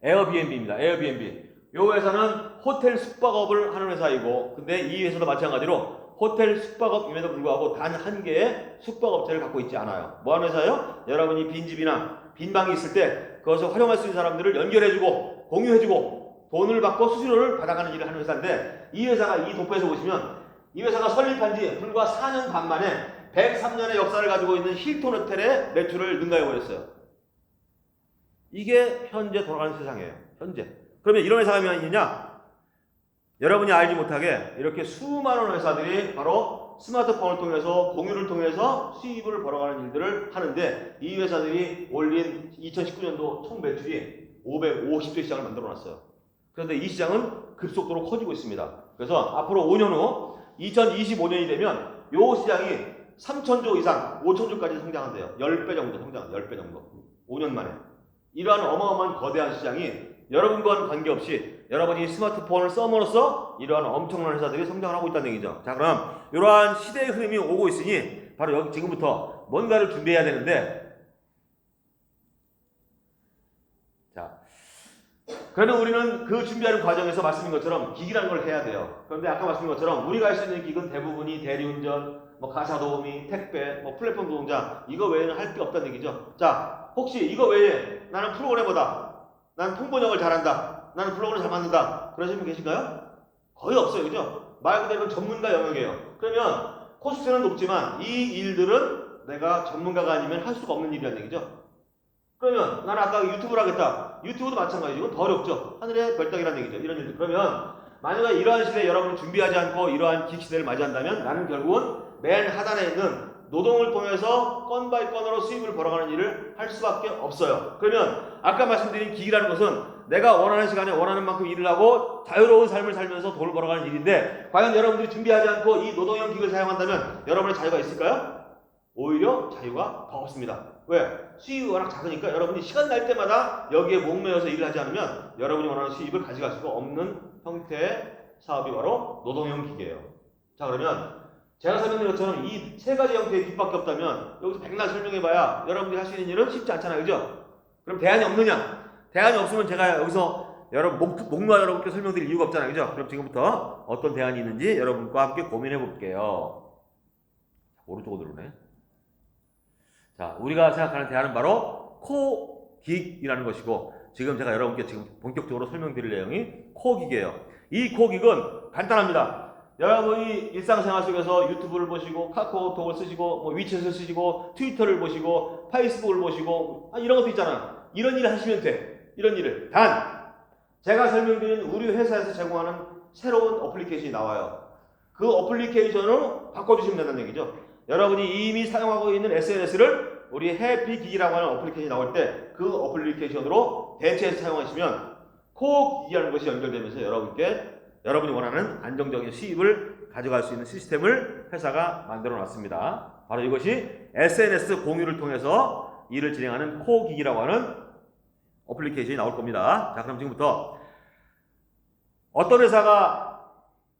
에어비앤비입니다. 에어비앤비. 요 회사는 호텔 숙박업을 하는 회사이고, 근데 이 회사도 마찬가지로 호텔 숙박업임에도 불구하고 단 한 개의 숙박업체를 갖고 있지 않아요. 뭐 하는 회사요? 여러분이 빈집이나 빈방이 있을 때 그것을 활용할 수 있는 사람들을 연결해주고 공유해주고 돈을 받고 수수료를 받아가는 일을 하는 회사인데, 이 회사가 이 도표에서 보시면 이 회사가 설립한 지 불과 4년 반 만에 103년의 역사를 가지고 있는 힐톤 호텔의 매출을 능가해버렸어요. 이게 현재 돌아가는 세상이에요. 현재. 그러면 이런 회사가 몇 있느냐? 여러분이 알지 못하게 이렇게 수많은 회사들이 바로 스마트폰을 통해서 공유를 통해서 수입을 벌어가는 일들을 하는데, 이 회사들이 올린 2019년도 총 매출이 550조 시장을 만들어놨어요. 그런데 이 시장은 급속도로 커지고 있습니다. 그래서 앞으로 5년 후 2025년이 되면 이 시장이 3천조 이상, 5천조까지 성장한대요. 10배 정도 성장, 10배 정도. 5년 만에. 이러한 어마어마한 거대한 시장이 여러분과는 관계없이 여러분이 스마트폰을 써므로써 이러한 엄청난 회사들이 성장을 하고 있다는 얘기죠. 자, 그럼 이러한 시대의 흐름이 오고 있으니 바로 여기 지금부터 뭔가를 준비해야 되는데, 자, 그러면 우리는 그 준비하는 과정에서 말씀인 것처럼 기기라는 걸 해야 돼요. 그런데 아까 말씀인 것처럼 우리가 할 수 있는 기기는 대부분이 대리운전, 뭐 가사도우미, 택배, 뭐 플랫폼 노동자, 이거 외에는 할 게 없다는 얘기죠. 자, 혹시 이거 외에 나는 프로그래머다, 나는 통번역을 잘한다, 나는 블로그를 잘 만든다, 그러신 분 계신가요? 거의 없어요. 그죠? 말 그대로 전문가 영역이에요. 그러면 코스트는 높지만 이 일들은 내가 전문가가 아니면 할 수가 없는 일이라는 얘기죠. 그러면 나는 아까 유튜브를 하겠다. 유튜브도 마찬가지고 더 어렵죠. 하늘의 별따기라는 얘기죠. 이런 일들. 그러면 만약에 이러한 시대에 여러분을 준비하지 않고 이러한 기획 시대를 맞이한다면 나는 결국은 맨 하단에 있는 노동을 통해서 건 바이 건으로 수입을 벌어가는 일을 할 수밖에 없어요. 그러면 아까 말씀드린 기기라는 것은 내가 원하는 시간에 원하는 만큼 일을 하고 자유로운 삶을 살면서 돈을 벌어가는 일인데, 과연 여러분들이 준비하지 않고 이 노동형 기기를 사용한다면 여러분의 자유가 있을까요? 오히려 자유가 더 없습니다. 왜? 수입이 워낙 작으니까 여러분이 시간 날 때마다 여기에 목매어서 일을 하지 않으면 여러분이 원하는 수입을 가져갈 수가 없는 형태의 사업이 바로 노동형 기계예요. 자, 그러면 제가 설명드린 것처럼 이 세 가지 형태의 빚밖에 없다면 여기서 백날 설명해봐야 여러분들이 할 수 있는 일은 쉽지 않잖아요. 그죠? 그럼 대안이 없느냐? 대안이 없으면 제가 여기서 목놓아 여러분께 설명드릴 이유가 없잖아요. 그죠? 그럼 지금부터 어떤 대안이 있는지 여러분과 함께 고민해 볼게요. 오른쪽으로 누르네. 자, 우리가 생각하는 대안은 바로 코기익이라는 것이고, 지금 제가 여러분께 지금 본격적으로 설명드릴 내용이 코기익이에요. 이 코기익은 간단합니다. 여러분이 일상생활 속에서 유튜브를 보시고 카카오톡을 쓰시고 뭐 위챗을 쓰시고 트위터를 보시고 페이스북을 보시고 이런 것도 있잖아요. 이런 일을 하시면 돼. 이런 일을. 단 제가 설명드린 우리 회사에서 제공하는 새로운 어플리케이션이 나와요. 그 어플리케이션으로 바꿔주시면 된다는 얘기죠. 여러분이 이미 사용하고 있는 SNS를 우리 해피기기라고 하는 어플리케이션이 나올 때 그 어플리케이션으로 대체해서 사용하시면 코기기라는 것이 연결되면서 여러분이 원하는 안정적인 수입을 가져갈 수 있는 시스템을 회사가 만들어 놨습니다. 바로 이것이 SNS 공유를 통해서 일을 진행하는 코기기라고 하는 어플리케이션이 나올 겁니다. 자, 그럼 지금부터 어떤 회사가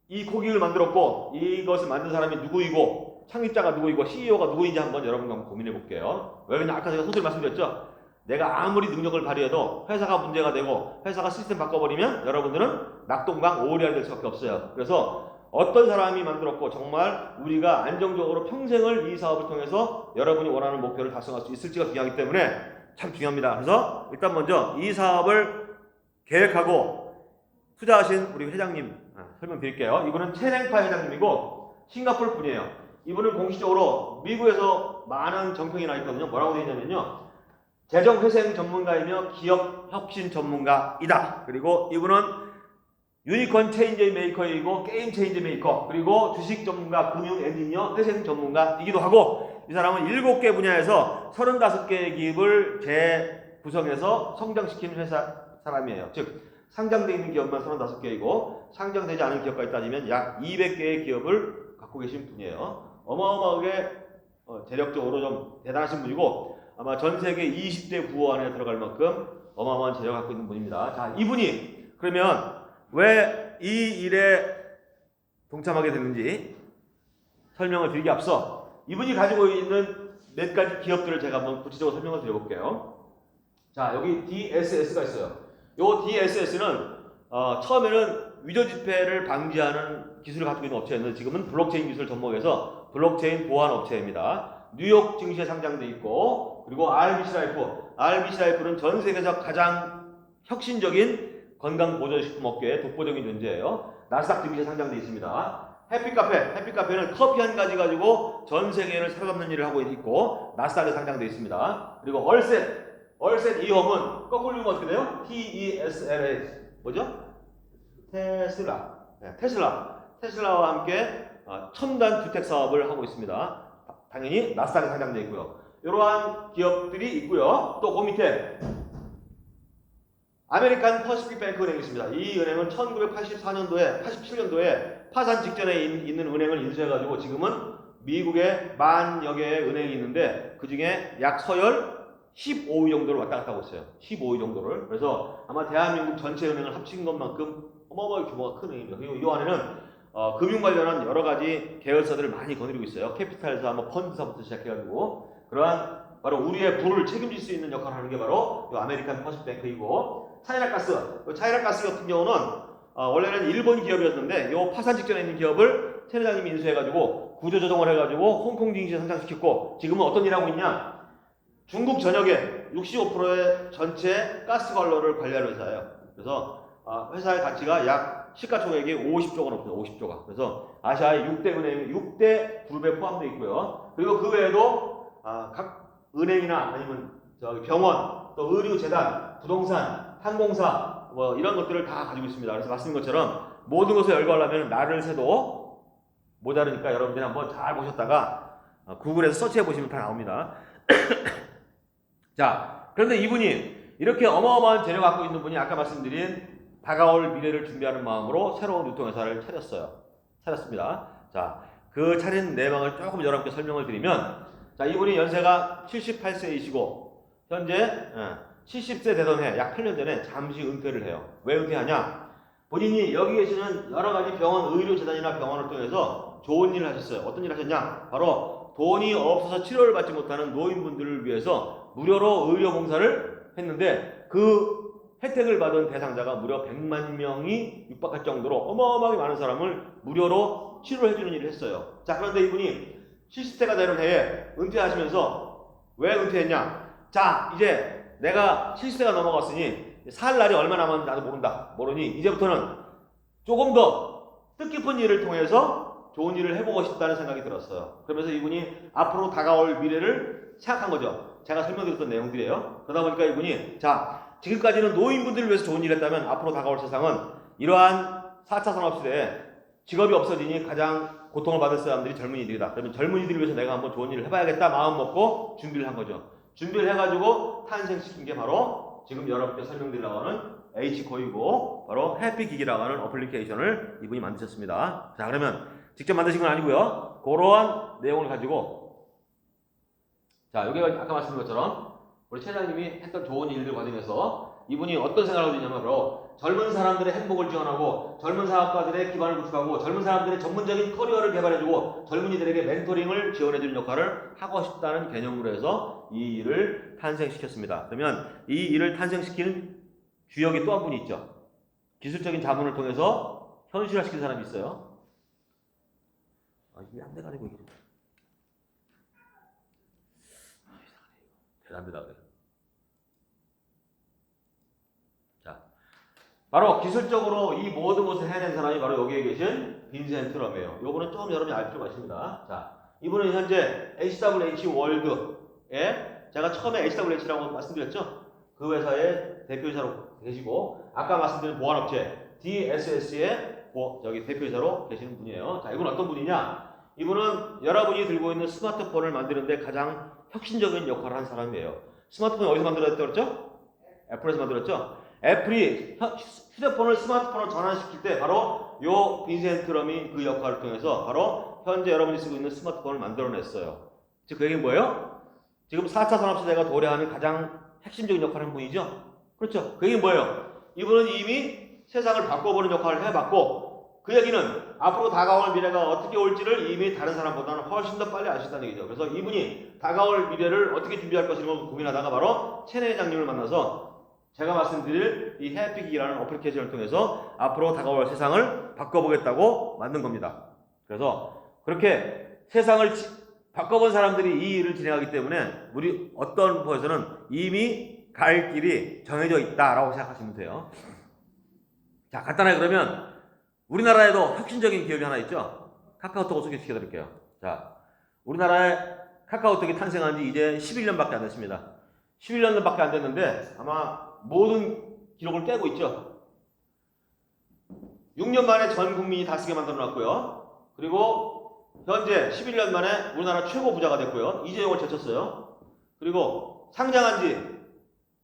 이 코기기를 만들었고 이것을 만든 사람이 누구이고 창립자가 누구이고 CEO가 누구인지 한번 여러분과 한번 고민해 볼게요. 왜냐면 아까 제가 소설 말씀드렸죠. 내가 아무리 능력을 발휘해도 회사가 문제가 되고 회사가 시스템 바꿔버리면 여러분들은 낙동강 오리알이 될 수밖에 없어요. 그래서 어떤 사람이 만들었고 정말 우리가 안정적으로 평생을 이 사업을 통해서 여러분이 원하는 목표를 달성할 수 있을지가 중요하기 때문에 참 중요합니다. 그래서 일단 먼저 이 사업을 계획하고 투자하신 우리 회장님 설명드릴게요. 이분은 채냉파 회장님이고 싱가포르 분이에요. 이분은 공식적으로 미국에서 많은 정평이 나 있거든요. 뭐라고 되어 있냐면요, 재정회생 전문가이며 기업 혁신 전문가이다. 그리고 이분은 유니콘 체인지 메이커이고 게임 체인지 메이커, 그리고 주식 전문가, 금융 엔지니어, 회생 전문가이기도 하고, 이 사람은 7개 분야에서 35개의 기업을 재구성해서 성장시킨 회사 사람이에요. 즉 상장되어 있는 기업만 35개이고 상장되지 않은 기업까지 따지면 약 200개의 기업을 갖고 계신 분이에요. 어마어마하게 재력적으로 좀 대단하신 분이고 아마 전 세계 20대 구호 안에 들어갈 만큼 어마어마한 재력을 갖고 있는 분입니다. 자, 이분이 그러면 왜 이 일에 동참하게 됐는지 설명을 드리기 앞서 이분이 가지고 있는 몇 가지 기업들을 제가 한번 구체적으로 설명을 드려볼게요. 자, 여기 DSS가 있어요. 요 DSS는 처음에는 위조 지폐를 방지하는 기술을 가지고 있는 업체였는데 지금은 블록체인 기술을 접목해서 블록체인 보안 업체입니다. 뉴욕 증시에 상장돼 있고 그리고 RBC 라이프는 전 세계에서 가장 혁신적인 건강 보조식품 업계의 독보적인 존재예요. 나스닥 증시에 상장돼 있습니다. 해피카페는 커피 한 가지 가지고 전 세계를 사로잡는 일을 하고 있고 나스닥에 상장돼 있습니다. 그리고 얼셋 이홈은 거꾸로 읽으면 어떻게 돼요? TESLA 뭐죠? 테슬라와 함께 첨단 주택 사업을 하고 있습니다. 당연히 나스닥에 상장되어 있고요. 이러한 기업들이 있고요. 또 그 밑에 아메리칸 퍼시픽 뱅크 은행이 있습니다. 이 은행은 87년도에 파산 직전에 있는 은행을 인수해가지고 지금은 미국에 만여 개의 은행이 있는데 그 중에 약 서열 15위 정도를 왔다 갔다 하고 있어요. 15위 정도를. 그래서 아마 대한민국 전체 은행을 합친 것만큼 어마어마하게 규모가 큰 은행입니다. 그리고 이 안에는 금융 관련한 여러 가지 계열사들을 많이 거느리고 있어요. 캐피탈사, 펀드사부터 시작해가지고 그러한 바로 우리의 부를 책임질 수 있는 역할을 하는 게 바로 이 아메리칸 퍼시픽 뱅크이고 차이나가스 같은 경우는 원래는 일본 기업이었는데 이 파산 직전에 있는 기업을 천 회장님이 인수해가지고 구조조정을 해가지고 홍콩 증시에 상장시켰고 지금은 어떤 일을 하고 있냐? 중국 전역에 65%의 전체 가스 관로를 관리하는 회사예요. 그래서 회사의 가치가 약 시가총액이 50조가 넘습니다. 50조가. 그래서 아시아의 6대 그룹에 포함되어 있고요. 그리고 그 외에도 각 은행이나 아니면 병원, 또 의료재단, 부동산, 항공사 뭐 이런 것들을 다 가지고 있습니다. 그래서 말씀인 것처럼 모든 것을 열거하려면 날을 새도 모자르니까 여러분들이 한번 잘 보셨다가 구글에서 서치해 보시면 다 나옵니다. 자, 그런데 이분이 이렇게 어마어마한 재력을 갖고 있는 분이 아까 말씀드린 다가올 미래를 준비하는 마음으로 새로운 유통회사를 차렸습니다. 자, 그 차린 내막을 조금 여러분께 설명을 드리면 자, 이분이 연세가 78세이시고 현재 70세 되던 해, 약 8년 전에 잠시 은퇴를 해요. 왜 은퇴하냐? 본인이 여기 계시는 여러 가지 병원, 의료재단이나 병원을 통해서 좋은 일을 하셨어요. 어떤 일을 하셨냐? 바로 돈이 없어서 치료를 받지 못하는 노인분들을 위해서 무료로 의료봉사를 했는데 그 혜택을 받은 대상자가 무려 100만 명이 육박할 정도로 어마어마하게 많은 사람을 무료로 치료를 해주는 일을 했어요. 자, 그런데 이분이 70세가 되는 해에 은퇴하시면서 왜 은퇴했냐? 자, 이제 내가 70세가 넘어갔으니 살 날이 얼마 남았는지 나도 모르니 이제부터는 조금 더 뜻깊은 일을 통해서 좋은 일을 해보고 싶다는 생각이 들었어요. 그러면서 이분이 앞으로 다가올 미래를 생각한 거죠. 제가 설명드렸던 내용들이에요. 그러다 보니까 이분이 자, 지금까지는 노인분들을 위해서 좋은 일을 했다면 앞으로 다가올 세상은 이러한 4차 산업시대에 직업이 없어지니 가장 고통을 받을 사람들이 젊은이들이다. 그러면 젊은이들을 위해서 내가 한번 좋은 일을 해봐야겠다 마음 먹고 준비를 한 거죠. 준비를 해가지고 탄생시킨 게 바로 지금 여러분께 설명드리려고 하는 H코이고 바로 해피기기라고 하는 어플리케이션을 이분이 만드셨습니다. 자, 그러면 직접 만드신 건 아니고요. 그러한 내용을 가지고 자, 여기가 아까 말씀드린 것처럼 우리 최장님이 했던 좋은 일들 과정에서 이분이 어떤 생각을 하고 있냐면 바로 젊은 사람들의 행복을 지원하고 젊은 사업가들의 기반을 구축하고 젊은 사람들의 전문적인 커리어를 개발해주고 젊은이들에게 멘토링을 지원해주는 역할을 하고 싶다는 개념으로 해서 이 일을 탄생시켰습니다. 그러면 이 일을 탄생시키는 주역이 또 한 분이 있죠. 기술적인 자문을 통해서 현실화시킨 사람이 있어요. 이게 안 돼가지고 이게 대단합니다. 자, 바로 기술적으로 이 모든 것을 해낸 사람이 바로 여기에 계신 빈센트 럼이에요. 요거는 좀 여러분이 알 필요가 있습니다. 자, 이분은 현재 HWH 월드에 제가 처음에 HWH라고 말씀드렸죠. 그 회사의 대표이사로 계시고 아까 말씀드린 보안업체 DSS의 대표이사로 계시는 분이에요. 자, 이분 어떤 분이냐? 이분은 여러분이 들고 있는 스마트폰을 만드는데 가장 혁신적인 역할을 한 사람이에요. 스마트폰이 어디서 만들어졌다고 그랬죠? 애플에서 만들었죠? 애플이 휴대폰을 스마트폰으로 전환시킬 때 바로 요 빈센트 럼이 그 역할을 통해서 바로 현재 여러분이 쓰고 있는 스마트폰을 만들어냈어요. 즉 그 얘기는 뭐예요? 지금 4차 산업시대가 도래하는 가장 핵심적인 역할을 한 분이죠. 그렇죠. 그 얘기는 뭐예요? 이분은 이미 세상을 바꿔보는 역할을 해봤고 그 얘기는 앞으로 다가올 미래가 어떻게 올지를 이미 다른 사람보다는 훨씬 더 빨리 아신다는 얘기죠. 그래서 이분이 다가올 미래를 어떻게 준비할 것인가 고민하다가 바로 chen 회장님을 만나서 제가 말씀드릴 이 해피기라는 어플리케이션을 통해서 앞으로 다가올 세상을 바꿔보겠다고 만든 겁니다. 그래서 그렇게 세상을 바꿔본 사람들이 이 일을 진행하기 때문에 우리 어떤 부에서는 이미 갈 길이 정해져 있다라고 생각하시면 돼요. 자, 간단하게 그러면 우리나라에도 혁신적인 기업이 하나 있죠. 카카오톡을 소개시켜 드릴게요. 자, 우리나라에 카카오톡이 탄생한 지 이제 11년밖에 안 됐습니다. 11년밖에 안 됐는데 아마 모든 기록을 깨고 있죠. 6년 만에 전 국민이 다 쓰게 만들어 놨고요. 그리고 현재 11년 만에 우리나라 최고 부자가 됐고요. 이재용을 제쳤어요. 그리고 상장한 지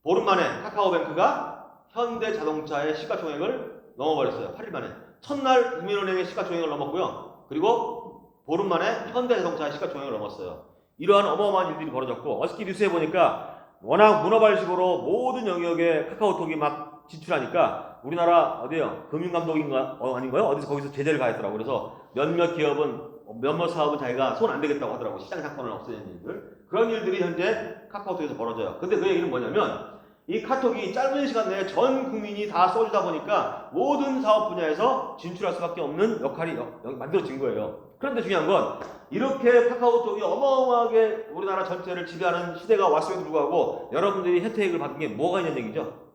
보름 만에 카카오뱅크가 현대자동차의 시가총액을 넘어버렸어요. 8일 만에. 첫날 국민은행의 시가총액을 넘었고요. 그리고 보름 만에 현대자동차의 시가총액을 넘었어요. 이러한 어마어마한 일들이 벌어졌고 어저께 뉴스에 보니까 워낙 문어발식으로 모든 영역에 카카오톡이 막 진출하니까 우리나라 어디요? 금융감독인가 아닌가요? 어디서 거기서 제재를 가했더라고. 그래서 몇몇 기업은 몇몇 사업은 자기가 손 안 되겠다고 하더라고. 시장 상권을 없애는 일들. 그런 일들이 현재 카카오톡에서 벌어져요. 근데 그 얘기는 뭐냐면 이 카톡이 짧은 시간 내에 전 국민이 다 써주다 보니까 모든 사업 분야에서 진출할 수밖에 없는 역할이 만들어진 거예요. 그런데 중요한 건 이렇게 카카오톡이 어마어마하게 우리나라 전체를 지배하는 시대가 왔음에도 불구하고 여러분들이 혜택을 받은 게 뭐가 있는 얘기죠?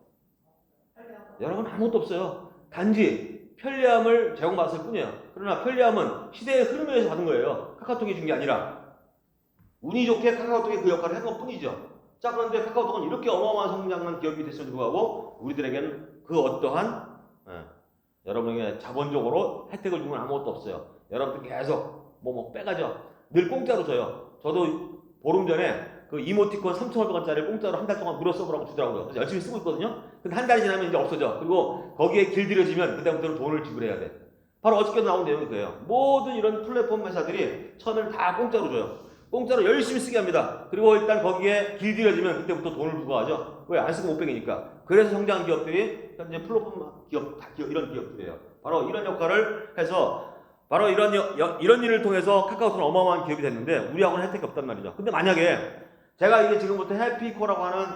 여러분 아무것도 없어요. 단지 편리함을 제공받았을 뿐이에요. 그러나 편리함은 시대의 흐름에 의해서 받은 거예요. 카카오톡이 준 게 아니라 운이 좋게 카카오톡이 그 역할을 한 것 뿐이죠. 자, 그런데 카카오톡은 이렇게 어마어마한 성장한 기업이 됐음에도 불구하고 우리들에게는 그 어떠한 여러분에게 자본적으로 혜택을 준 건 아무것도 없어요. 여러분들 계속 뭐 빼가죠. 늘 공짜로 줘요. 저도 보름 전에 그 이모티콘 3,500원짜리 공짜로 한 달 동안 무료 써보라고 주더라고요. 그래서 열심히 쓰고 있거든요. 근데 한 달이 지나면 이제 없어져. 그리고 거기에 길들여지면 그다음부터는 돈을 지불해야 돼. 바로 어저께도 나온 내용이 그래요. 모든 이런 플랫폼 회사들이 처음에는 다 공짜로 줘요. 공짜로 열심히 쓰게 합니다. 그리고 일단 거기에 길들여지면 그때부터 돈을 부과하죠. 왜? 안 쓰고 못 빼기니까. 그래서 성장 기업들이 현재 플랫폼 기업, 이런 기업들이에요. 바로 이런 역할을 해서 바로 이런 일을 통해서 카카오톡은 어마어마한 기업이 됐는데 우리하고는 혜택이 없단 말이죠. 근데 만약에 제가 이게 지금부터 해피코라고 하는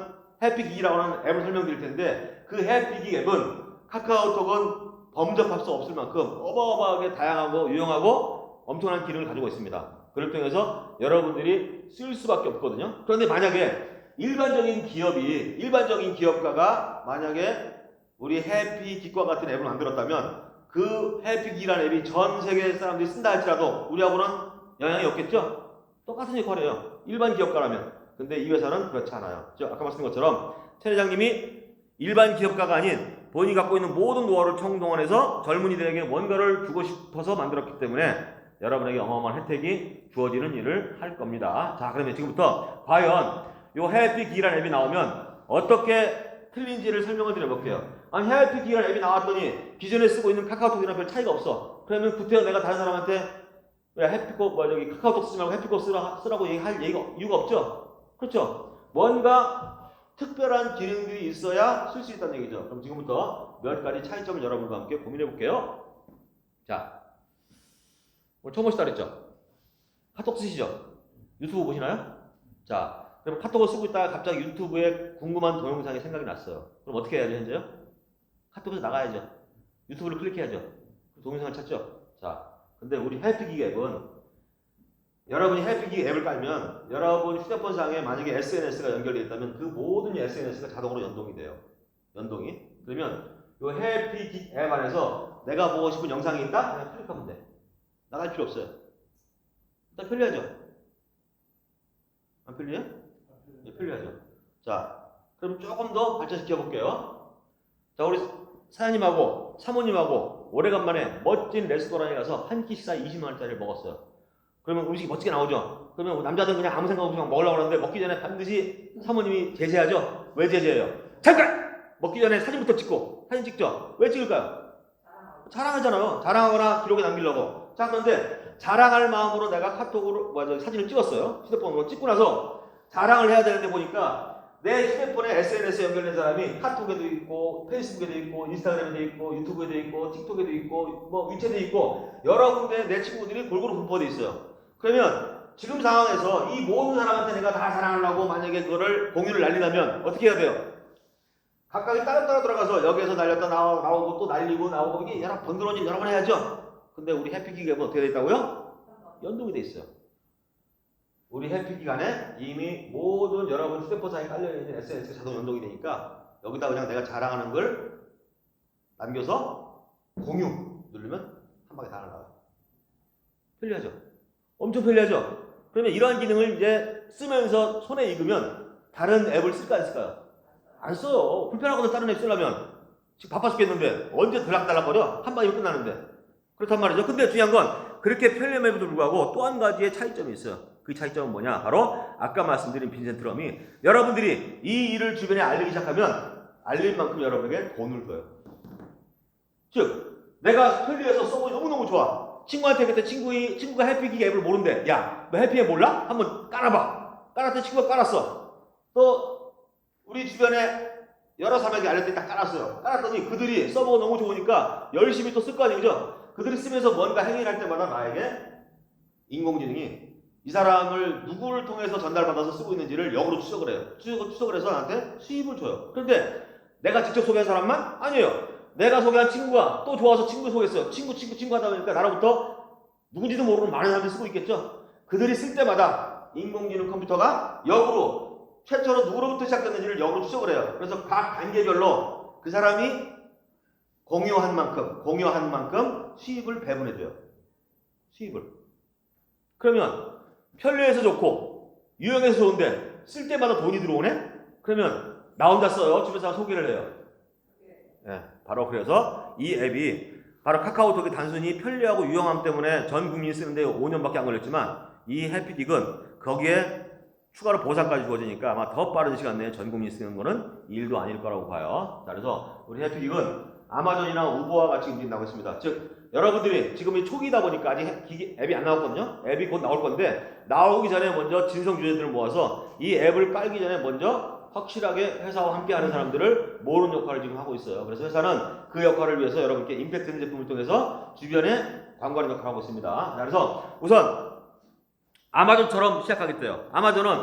해피기라고 하는 앱을 설명드릴 텐데 그 해피기 앱은 카카오톡은 범접할 수 없을 만큼 어마어마하게 다양하고 유용하고 엄청난 기능을 가지고 있습니다. 그걸 통해서 여러분들이 쓸 수밖에 없거든요. 그런데 만약에 일반적인 기업가가 만약에 우리 해피기과 같은 앱을 만들었다면 그 해피기라는 앱이 전 세계 사람들이 쓴다 할지라도 우리하고는 영향이 없겠죠? 똑같은 역할이에요. 일반 기업가라면. 근데 이 회사는 그렇지 않아요. 아까 말씀드린 것처럼 chen 회장님이 일반 기업가가 아닌 본인이 갖고 있는 모든 노하우를 총동원해서 젊은이들에게 뭔가를 주고 싶어서 만들었기 때문에 여러분에게 어마어마한 혜택이 주어지는 일을 할 겁니다. 자, 그러면 지금부터 과연 이 해피기라는 앱이 나오면 어떻게 틀린지를 설명을 드려볼게요. 아니, 해피기라는 앱이 나왔더니 기존에 쓰고 있는 카카오톡이랑 별 차이가 없어. 그러면 구태여 내가 다른 사람한테 왜 카카오톡 쓰지 말고 해피코 쓰라고 얘기할 이유가 없죠? 그렇죠? 뭔가 특별한 기능들이 있어야 쓸 수 있다는 얘기죠. 그럼 지금부터 몇 가지 차이점을 여러분과 함께 고민해 볼게요. 자, 오늘 처음 오시다 그랬죠? 카톡 쓰시죠? 유튜브 보시나요? 자, 그럼 카톡을 쓰고 있다가 갑자기 유튜브에 궁금한 동영상이 생각이 났어요. 그럼 어떻게 해야죠, 현재요? 카톡에서 나가야죠. 유튜브를 클릭해야죠. 동영상을 찾죠. 자, 근데 우리 해피기 앱은 여러분이 해피기 앱을 깔면 여러분 휴대폰상에 만약에 SNS가 연결되어 있다면 그 모든 SNS가 자동으로 연동이 돼요. 그러면 이 해피기 앱 안에서 내가 보고 싶은 영상이 있다? 그냥 클릭하면 돼. 나갈 필요 없어요. 일단 편리하죠? 안 편리해? 네, 편리하죠. 자, 그럼 조금 더 발전시켜 볼게요. 자, 우리 사장님하고 사모님하고 오래간만에 멋진 레스토랑에 가서 한 끼 식사 20만원짜리를 먹었어요. 그러면 음식이 멋지게 나오죠. 그러면 남자들은 그냥 아무 생각 없이 막 먹으려고 하는데 먹기 전에 반드시 사모님이 제재하죠. 왜 제재해요? 잠깐! 먹기 전에 사진부터 찍고 사진 찍죠. 왜 찍을까요? 자랑하잖아요. 자랑하거나 기록에 남기려고. 자, 그런데 자랑할 마음으로 내가 카톡으로 사진을 찍었어요. 휴대폰으로 찍고 나서 자랑을 해야 되는데 보니까 내 휴대폰에 SNS에 연결된 사람이 카톡에도 있고 페이스북에도 있고 인스타그램에도 있고 유튜브에도 있고 틱톡에도 있고 뭐 위챗에도 있고 여러 군데 내 친구들이 골고루 분포되어 있어요. 그러면 지금 상황에서 이 모든 사람한테 내가 다 자랑하려고 만약에 그거를 공유를 날리려면 어떻게 해야 돼요? 각각이 따로따로 들어가서 여기에서 날렸다 나오고 또 날리고 나오고 이게 여러 번거로운 일 여러 번 해야죠. 근데 우리 해피기기가 어떻게 되어 있다고요? 연동이 되어 있어요. 우리 해피기간에 이미 모든 여러분 휴대폰상에 깔려있는 SNS가 자동 연동이 되니까 여기다 그냥 내가 자랑하는 걸 남겨서 공유 누르면 한 방에 다 날아가요. 편리하죠? 엄청 편리하죠? 그러면 이러한 기능을 이제 쓰면서 손에 익으면 다른 앱을 쓸까 안 쓸까요? 안 써요. 불편하거든. 다른 앱 쓰려면. 지금 바빠 죽겠는데 언제 들락달락거려? 한 방이면 끝나는데. 그렇단 말이죠. 근데 중요한 건 그렇게 편리함에도 불구하고 또 한 가지의 차이점이 있어요. 그 차이점은 뭐냐? 바로 아까 말씀드린 빈센트럼이 여러분들이 이 일을 주변에 알리기 시작하면 알릴 만큼 여러분에게 돈을 줘요. 즉 내가 편리해서 써보기 너무너무 좋아. 친구한테 그때 친구가 해피기 앱을 모른대. 야, 너 해피 앱 몰라? 한번 깔아봐. 깔았더니 친구가 깔았어. 또 우리 주변에 여러 사람에게 알렸더니 딱 깔았어요. 깔았더니 그들이 서버가 너무 좋으니까 열심히 또 쓸 거 아니죠? 그들이 쓰면서 뭔가 행위를 할 때마다 나에게 인공지능이 이 사람을 누구를 통해서 전달받아서 쓰고 있는지를 역으로 추적을 해요. 추적을 해서 나한테 수입을 줘요. 그런데 내가 직접 소개한 사람만? 아니에요. 내가 소개한 친구가 또 좋아서 친구 소개했어요. 친구 하다 보니까 나로부터 누군지도 모르는 많은 사람들이 쓰고 있겠죠. 그들이 쓸 때마다 인공지능 컴퓨터가 역으로 최초로 누구로부터 시작됐는지를 역으로 추적을 해요. 그래서 각 단계별로 그 사람이 공유한 만큼 수입을 배분해줘요. 수입을. 그러면 편리해서 좋고 유용해서 좋은데 쓸 때마다 돈이 들어오네? 그러면 나 혼자 써요? 주변 사람 소개를 해요? 네, 바로 그래서 이 앱이 바로 카카오톡이 단순히 편리하고 유용함 때문에 전 국민이 쓰는데 5년밖에 안 걸렸지만 이 해피딕은 거기에 추가로 보상까지 주어지니까 아마 더 빠른 시간 내에 전 국민이 쓰는 거는 일도 아닐 거라고 봐요. 자, 그래서 우리 해피딕은 아마존이나 우버와 같이 움직인다고 했습니다. 즉 여러분들이 지금 이 초기다 보니까 아직 앱이 안 나왔거든요. 앱이 곧 나올 건데 나오기 전에 먼저 진성 유저들을 모아서 이 앱을 깔기 전에 먼저 확실하게 회사와 함께 하는 사람들을 모으는 역할을 지금 하고 있어요. 그래서 회사는 그 역할을 위해서 여러분께 임팩트 있는 제품을 통해서 주변에 광고하는 역할을 하고 있습니다. 자, 그래서 우선 아마존처럼 시작하겠대요. 아마존은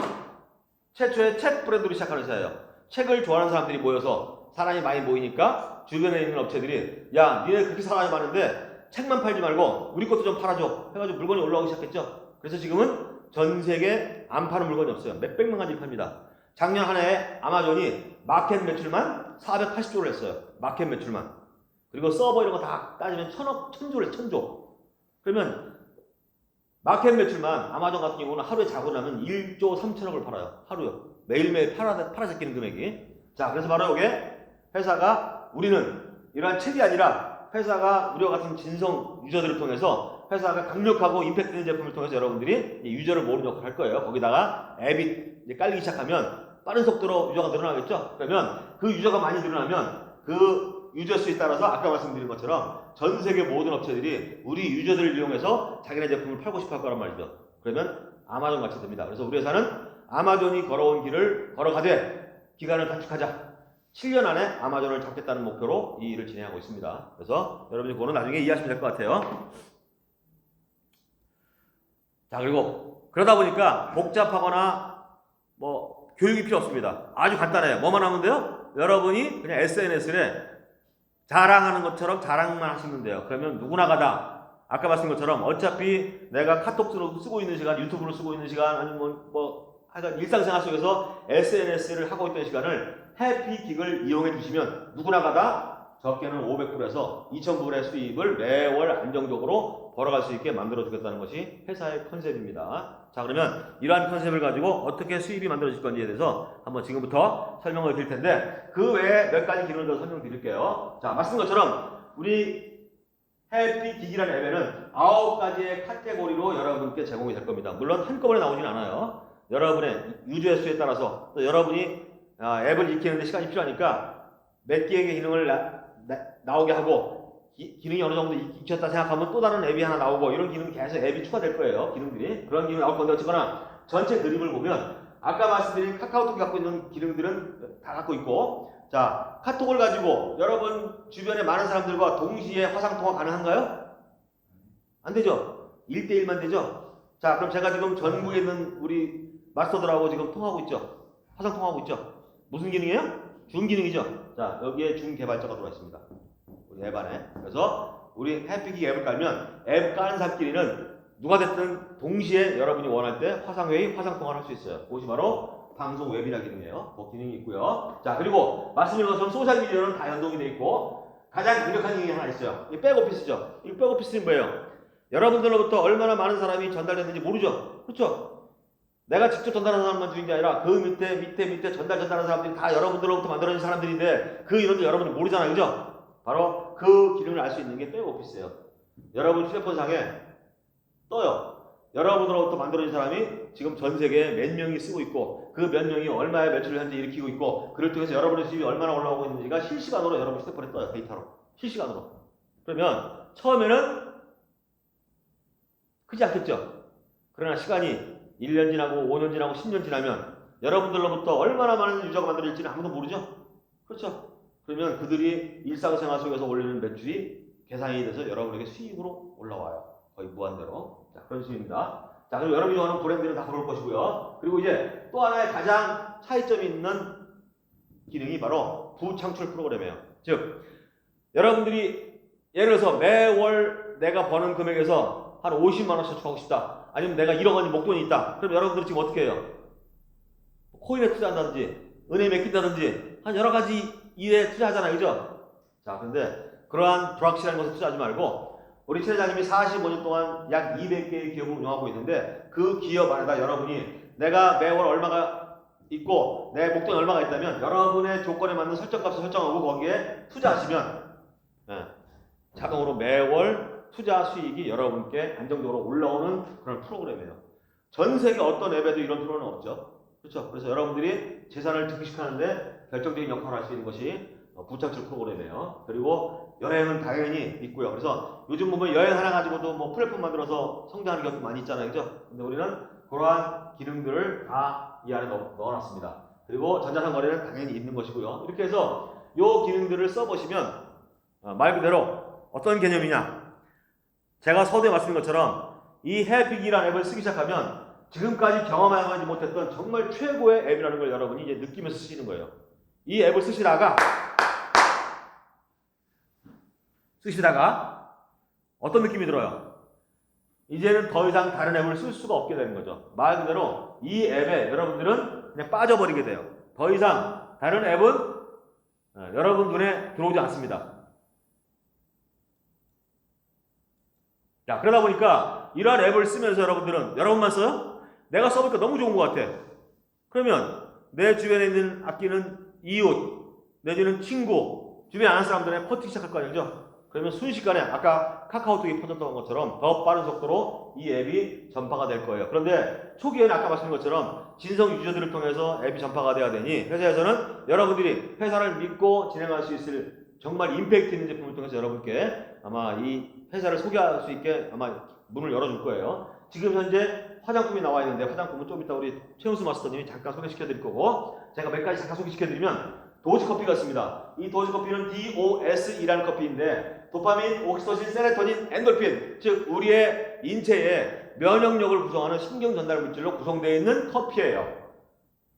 최초의 책 브랜드로 시작하는 회사예요. 책을 좋아하는 사람들이 모여서 사람이 많이 모이니까 주변에 있는 업체들이 야, 니네 그렇게 사람이 많은데 책만 팔지 말고 우리 것도 좀 팔아줘 해가지고 물건이 올라오기 시작했죠. 그래서 지금은 전 세계에 안 파는 물건이 없어요. 몇백만 가지 팔니다. 작년 한 해에 아마존이 마켓 매출만 480조를 했어요. 마켓 매출만. 그리고 서버 이런 거 다 따지면 천조를 했어요. 천조. 그러면 마켓 매출만 아마존 같은 경우는 하루에 자고 나면 1조 3천억을 팔아요. 하루요. 매일매일 팔아제끼는 금액이. 자, 그래서 바로 이게 회사가 우리는 이러한 책이 아니라 회사가 우리와 같은 진성 유저들을 통해서 회사가 강력하고 임팩트 있는 제품을 통해서 여러분들이 유저를 모으는 역할을 할 거예요. 거기다가 앱이 이제 깔리기 시작하면 빠른 속도로 유저가 늘어나겠죠? 그러면 그 유저가 많이 늘어나면 그 유저 수에 따라서 아까 말씀드린 것처럼 전 세계 모든 업체들이 우리 유저들을 이용해서 자기네 제품을 팔고 싶어 할 거란 말이죠. 그러면 아마존 같이 됩니다. 그래서 우리 회사는 아마존이 걸어온 길을 걸어가되 기간을 단축하자. 7년 안에 아마존을 잡겠다는 목표로 이 일을 진행하고 있습니다. 그래서 여러분이 그거는 나중에 이해하시면 될 것 같아요. 자, 그리고 그러다 보니까 복잡하거나 뭐 교육이 필요 없습니다. 아주 간단해요. 뭐만 하면 돼요? 여러분이 그냥 SNS에 자랑하는 것처럼 자랑만 하시면 돼요. 그러면 누구나 가다 아까 말씀드린 것처럼 어차피 내가 카톡으로 쓰고 있는 시간, 유튜브를 쓰고 있는 시간, 아니면 하여간 일상생활 속에서 SNS를 하고 있던 시간을 해피긱을 이용해 주시면 누구나 가다 적게는 500불에서 2000불의 수입을 매월 안정적으로 벌어갈 수 있게 만들어 주겠다는 것이 회사의 컨셉입니다. 자, 그러면 이러한 컨셉을 가지고 어떻게 수입이 만들어질 건지에 대해서 한번 지금부터 설명을 드릴 텐데 그 외에 몇 가지 기능을 더 설명드릴게요. 자, 말씀드린 것처럼 우리 해피딕이라는 앱에는 9가지의 카테고리로 여러분께 제공이 될 겁니다. 물론 한꺼번에 나오진 않아요. 여러분의 유저 수에 따라서 또 여러분이 앱을 익히는데 시간이 필요하니까 몇 개의 기능을 나오게 하고 기능이 어느 정도 익혔다 생각하면 또 다른 앱이 하나 나오고 이런 기능이 계속 앱이 추가될 거예요. 기능들이. 그런 기능이 나올 건데 어쨌거나 전체 그림을 보면 아까 말씀드린 카카오톡이 갖고 있는 기능들은 다 갖고 있고 자, 카톡을 가지고 여러분 주변에 많은 사람들과 동시에 화상통화 가능한가요? 안 되죠? 1대1만 되죠? 자, 그럼 제가 지금 전국에 있는 우리 마스터들하고 지금 통화하고 있죠? 화상통화하고 있죠? 무슨 기능이에요? 줌 기능이죠? 자, 여기에 줌 개발자가 들어와 있습니다. 우리 앱 안에. 그래서 우리 해피기 앱을 깔면 앱 까는 사람끼리는 누가 됐든 동시에 여러분이 원할 때 화상회의, 화상통화를 할 수 있어요. 그것이 바로 방송 웹이라 기능이에요. 그 기능이 있고요. 자, 그리고 말씀드린 것처럼 소셜미디어는 다 연동이 되어 있고 가장 강력한 기능이 하나 있어요. 이 백오피스죠. 이 백오피스는 뭐예요? 여러분들로부터 얼마나 많은 사람이 전달됐는지 모르죠. 그렇죠? 내가 직접 전달하는 사람만 주인 게 아니라 그 밑에 전달하는 사람들이 다 여러분들로부터 만들어진 사람들인데 그 이름도 여러분이 모르잖아요. 그죠? 바로 그 기능을 알 수 있는 게 백오피스예요. 여러분 휴대폰상에 떠요. 여러분으로부터 만들어진 사람이 지금 전 세계에 몇 명이 쓰고 있고 그 몇 명이 얼마의 매출을 현재 일으키고 있고 그를 통해서 여러분의 수입이 얼마나 올라오고 있는지가 실시간으로 여러분 휴대폰에 떠요. 데이터로. 실시간으로. 그러면 처음에는 크지 않겠죠. 그러나 시간이 1년 지나고 5년 지나고 10년 지나면 여러분들로부터 얼마나 많은 유저가 만들어질지는 아무도 모르죠. 그렇죠. 그러면 그들이 일상생활 속에서 올리는 매출이 계산이 돼서 여러분에게 수익으로 올라와요. 거의 무한대로. 자, 그런 식입니다. 자, 그리고 여러분이 좋아하는 브랜드는 다 그럴 것이고요. 그리고 이제 또 하나의 가장 차이점이 있는 기능이 바로 부창출 프로그램이에요. 즉, 여러분들이 예를 들어서 매월 내가 버는 금액에서 한 50만 원씩 저축하고 싶다. 아니면 내가 1억 원이 목돈이 있다. 그럼 여러분들이 지금 어떻게 해요? 코인에 투자한다든지, 은행에 맡긴다든지, 한 여러 가지 일에 투자하잖아요. 그죠? 자, 근데 그러한 불확실한 것에 투자하지 말고, 우리 최 회장님이 45년 동안 약 200개의 기업을 운영하고 있는데, 그 기업 안에다 여러분이 내가 매월 얼마가 있고, 내 목돈이 얼마가 있다면, 여러분의 조건에 맞는 설정값을 설정하고 거기에 투자하시면, 자동으로 매월 투자 수익이 여러분께 안정적으로 올라오는 그런 프로그램이에요. 전 세계 어떤 앱에도 이런 프로그램은 없죠. 그렇죠? 그래서 여러분들이 재산을 증식하는데 결정적인 역할을 할 수 있는 것이 부창출 프로그램이에요. 그리고 여행은 당연히 있고요. 그래서 요즘 보면 여행 하나 가지고도 뭐 플랫폼 만들어서 성장하는 기업도 많이 있잖아요. 그죠? 근데 우리는 그러한 기능들을 다 이 안에 넣어놨습니다. 그리고 전자상 거래는 당연히 있는 것이고요. 이렇게 해서 이 기능들을 써보시면 말 그대로 어떤 개념이냐? 제가 서두에 말씀드린 것처럼 이 해피기라는 앱을 쓰기 시작하면 지금까지 경험하지 못했던 정말 최고의 앱이라는 걸 여러분이 이제 느끼면서 쓰시는 거예요. 이 앱을 쓰시다가 어떤 느낌이 들어요? 이제는 더 이상 다른 앱을 쓸 수가 없게 되는 거죠. 말 그대로 이 앱에 여러분들은 그냥 빠져버리게 돼요. 더 이상 다른 앱은 여러분 눈에 들어오지 않습니다. 자, 그러다 보니까 이러한 앱을 쓰면서 여러분만 써요? 내가 써보니까 너무 좋은 것 같아. 그러면 내 주변에 있는 아끼는 이웃, 내지는 친구, 주변에 아는 사람들에 퍼뜨리기 시작할 거 아니죠? 그러면 순식간에 아까 카카오톡이 퍼졌던 것처럼 더 빠른 속도로 이 앱이 전파가 될 거예요. 그런데 초기에는 아까 말씀드린 것처럼 진성 유저들을 통해서 앱이 전파가 돼야 되니 회사에서는 여러분들이 회사를 믿고 진행할 수 있을 정말 임팩트 있는 제품을 통해서 여러분께 아마 이 회사를 소개할 수 있게 아마 문을 열어줄 거예요. 지금 현재 화장품이 나와 있는데 화장품은 좀 이따 우리 최은수 마스터님이 잠깐 소개시켜 드릴 거고 제가 몇 가지 잠깐 소개시켜 드리면 도지커피가 있습니다. 이 도지커피는 DOS이라는 커피인데 도파민, 옥시토신, 세로토닌, 엔돌핀 즉 우리의 인체에 면역력을 구성하는 신경 전달 물질로 구성되어 있는 커피예요.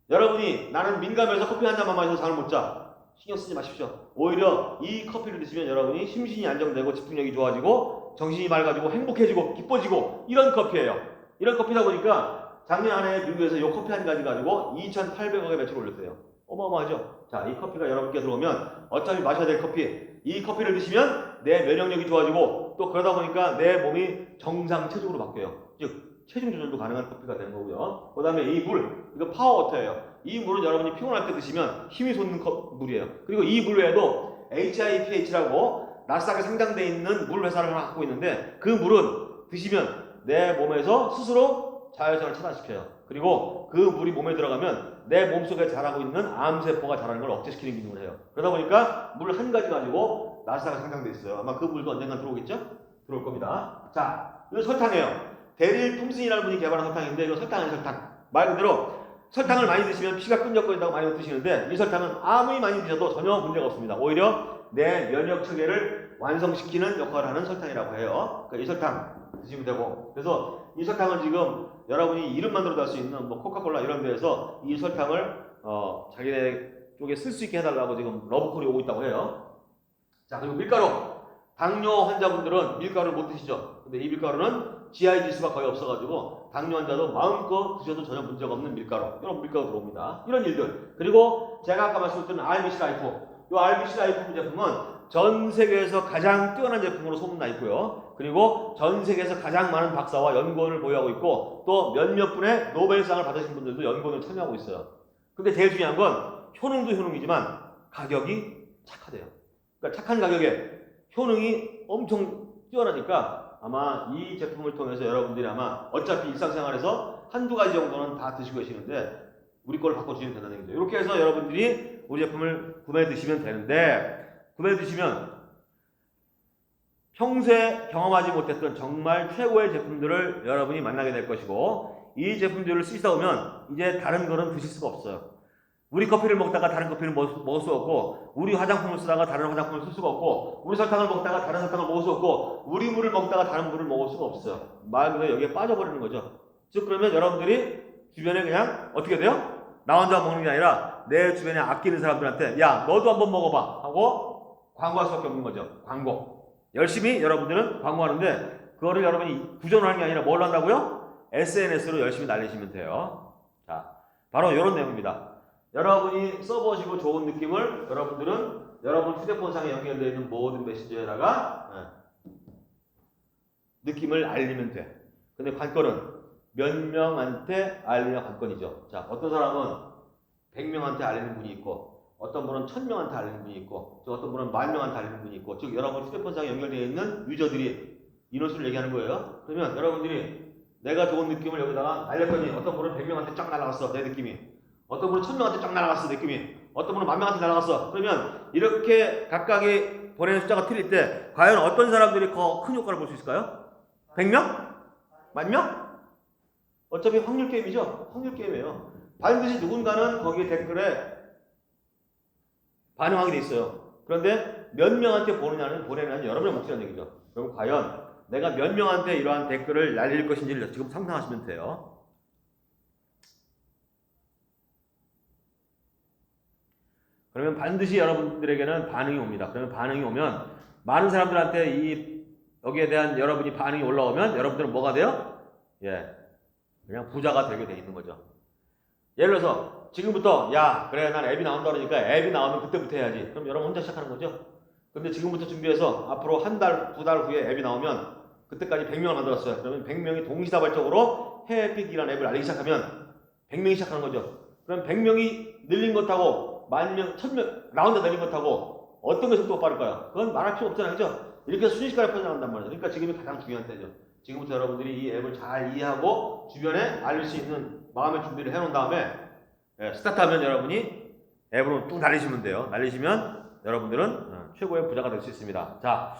여러분이 나는 민감해서 커피 한 잔만 마셔서 잠을 못 자. 신경 쓰지 마십시오. 오히려 이 커피를 드시면 여러분이 심신이 안정되고 집중력이 좋아지고 정신이 맑아지고 행복해지고 기뻐지고 이런 커피예요. 이런 커피다 보니까 작년 안에 미국에서 이 커피 한 가지 가지고 2,800억의 매출을 올렸대요. 어마어마하죠? 자, 이 커피가 여러분께 들어오면 어차피 마셔야 될 커피. 이 커피를 드시면 내 면역력이 좋아지고 또 그러다 보니까 내 몸이 정상 체중으로 바뀌어요. 즉 체중 조절도 가능한 커피가 되는 거고요. 그 다음에 이 물, 이거 파워워터예요. 이 물은 여러분이 피곤할 때 드시면 힘이 솟는 물이에요. 그리고 이 물 외에도 HIPH라고 나스닥에 상장되어 있는 물 회사를 하나 갖고 있는데 그 물은 드시면 내 몸에서 스스로 자외선을 차단시켜요. 그리고 그 물이 몸에 들어가면 내 몸속에 자라고 있는 암세포가 자라는 걸 억제시키는 기능을 해요. 그러다 보니까 물 한 가지 가지고 나사가 상상돼 있어요. 아마 그 물도 언젠간 들어오겠죠? 들어올 겁니다. 자, 이거 설탕이에요. 데릴 톰슨이라는 분이 개발한 설탕인데 이거 설탕 아닌 설탕. 말 그대로 설탕을 많이 드시면 피가 끈적거린다고 많이 드시는데 이 설탕은 아무리 많이 드셔도 전혀 문제가 없습니다. 오히려 내 면역 체계를 완성시키는 역할을 하는 설탕이라고 해요. 그러니까 이 설탕 드시면 되고, 그래서 이 설탕은 지금 여러분이 이름만 들어도 알 수 있는 뭐 코카콜라 이런 데에서 이 설탕을 자기네 쪽에 쓸 수 있게 해달라고 지금 러브콜이 오고 있다고 해요. 자, 그리고 밀가루. 당뇨 환자분들은 밀가루를 못 드시죠. 근데 이 밀가루는 GI 지수가 거의 없어가지고 당뇨 환자도 마음껏 드셔도 전혀 문제가 없는 밀가루. 이런 밀가루 들어옵니다. 이런 일들. 그리고 제가 아까 말씀드린 RBC 라이프. 이 RBC 라이프 제품은 전 세계에서 가장 뛰어난 제품으로 소문나 있고요. 그리고 전 세계에서 가장 많은 박사와 연구원을 보유하고 있고, 또 몇몇 분의 노벨상을 받으신 분들도 연구원에 참여하고 있어요. 근데 제일 중요한 건 효능도 효능이지만 가격이 착하대요. 그러니까 착한 가격에 효능이 엄청 뛰어나니까 아마 이 제품을 통해서 여러분들이 아마 어차피 일상생활에서 한두 가지 정도는 다 드시고 계시는데 우리 걸 바꿔주시면 된다는 얘기죠. 이렇게 해서 여러분들이 우리 제품을 구매해 드시면 되는데, 구매해 드시면 평소에 경험하지 못했던 정말 최고의 제품들을 여러분이 만나게 될 것이고, 이 제품들을 쓰시다 보면 이제 다른 거는 드실 수가 없어요. 우리 커피를 먹다가 다른 커피를 먹을 수 없고, 우리 화장품을 쓰다가 다른 화장품을 쓸 수가 없고, 우리 설탕을 먹다가 다른 설탕을 먹을 수 없고, 우리 물을 먹다가 다른 물을 먹을 수가 없어요. 말 그대로 여기에 빠져버리는 거죠. 즉 그러면 여러분들이 주변에 그냥 어떻게 돼요? 나 혼자 먹는 게 아니라 내 주변에 아끼는 사람들한테 야 너도 한번 먹어봐 하고 광고할 수밖에 없는 거죠. 광고. 열심히 여러분들은 광고하는데 그거를 여러분이 구전을 하는 게 아니라 뭘 한다고요? SNS로 열심히 날리시면 돼요. 자, 바로 이런 내용입니다. 여러분이 써보시고 좋은 느낌을 여러분들은 여러분 휴대폰상에 연결되어 있는 모든 메시지에다가 느낌을 알리면 돼. 근데 관건은 몇 명한테 알리냐 관건이죠. 자, 어떤 사람은 100명한테 알리는 분이 있고, 어떤 분은 1000명한테 알리는 분이 있고, 또 어떤 분은 10,000명한테 알리는 분이 있고, 즉 여러분 휴대폰상에 연결되어 있는 유저들이 인원수를 얘기하는 거예요. 그러면 여러분들이 내가 좋은 느낌을 여기다가 알렸더니 어떤 분은 100명한테 쫙 날아갔어, 내 느낌이. 어떤 분은 1000명한테 쫙 날아갔어, 느낌이. 어떤 분은 10,000명한테 날아갔어. 그러면 이렇게 각각의 보내는 숫자가 틀릴 때 과연 어떤 사람들이 더 큰 효과를 볼 수 있을까요? 100명? 10,000명? 어차피 확률 게임이죠. 확률 게임이에요. 반드시 누군가는 거기에 댓글에 반응하게 돼 있어요. 그런데 몇 명한테 보내느냐는 여러분의 몫이라는 얘기죠. 그럼 과연 내가 몇 명한테 이러한 댓글을 날릴 것인지를 지금 상상하시면 돼요. 그러면 반드시 여러분들에게는 반응이 옵니다. 그러면 반응이 오면 많은 사람들한테 여기에 대한 여러분이 반응이 올라오면 여러분들은 뭐가 돼요? 그냥 부자가 되게 돼 있는 거죠. 예를 들어서 지금부터 야 그래 난 앱이 나온다 그러니까 앱이 나오면 그때부터 해야지. 그럼 여러분 혼자 시작하는 거죠. 근데 지금부터 준비해서 앞으로 한 달, 2달 후에 앱이 나오면 그때까지 100명을 만들었어요. 그러면 100명이 동시다발적으로 해피기라는 앱을 알리기 시작하면 100명이 시작하는 거죠. 그럼 100명이 늘린 것하고 10,000명, 1000명 라운드 늘린 것하고 어떤 게 속도가 빠를까요? 그건 말할 필요 없잖아요. 그죠? 이렇게 순식간에 퍼져나간단 말이죠. 그러니까 지금이 가장 중요한 때죠. 지금부터 여러분들이 이 앱을 잘 이해하고 주변에 알릴 수 있는 마음의 준비를 해놓은 다음에 스타트하면 여러분이 앱으로 뚝 날리시면 돼요. 날리시면 여러분들은 최고의 부자가 될 수 있습니다. 자,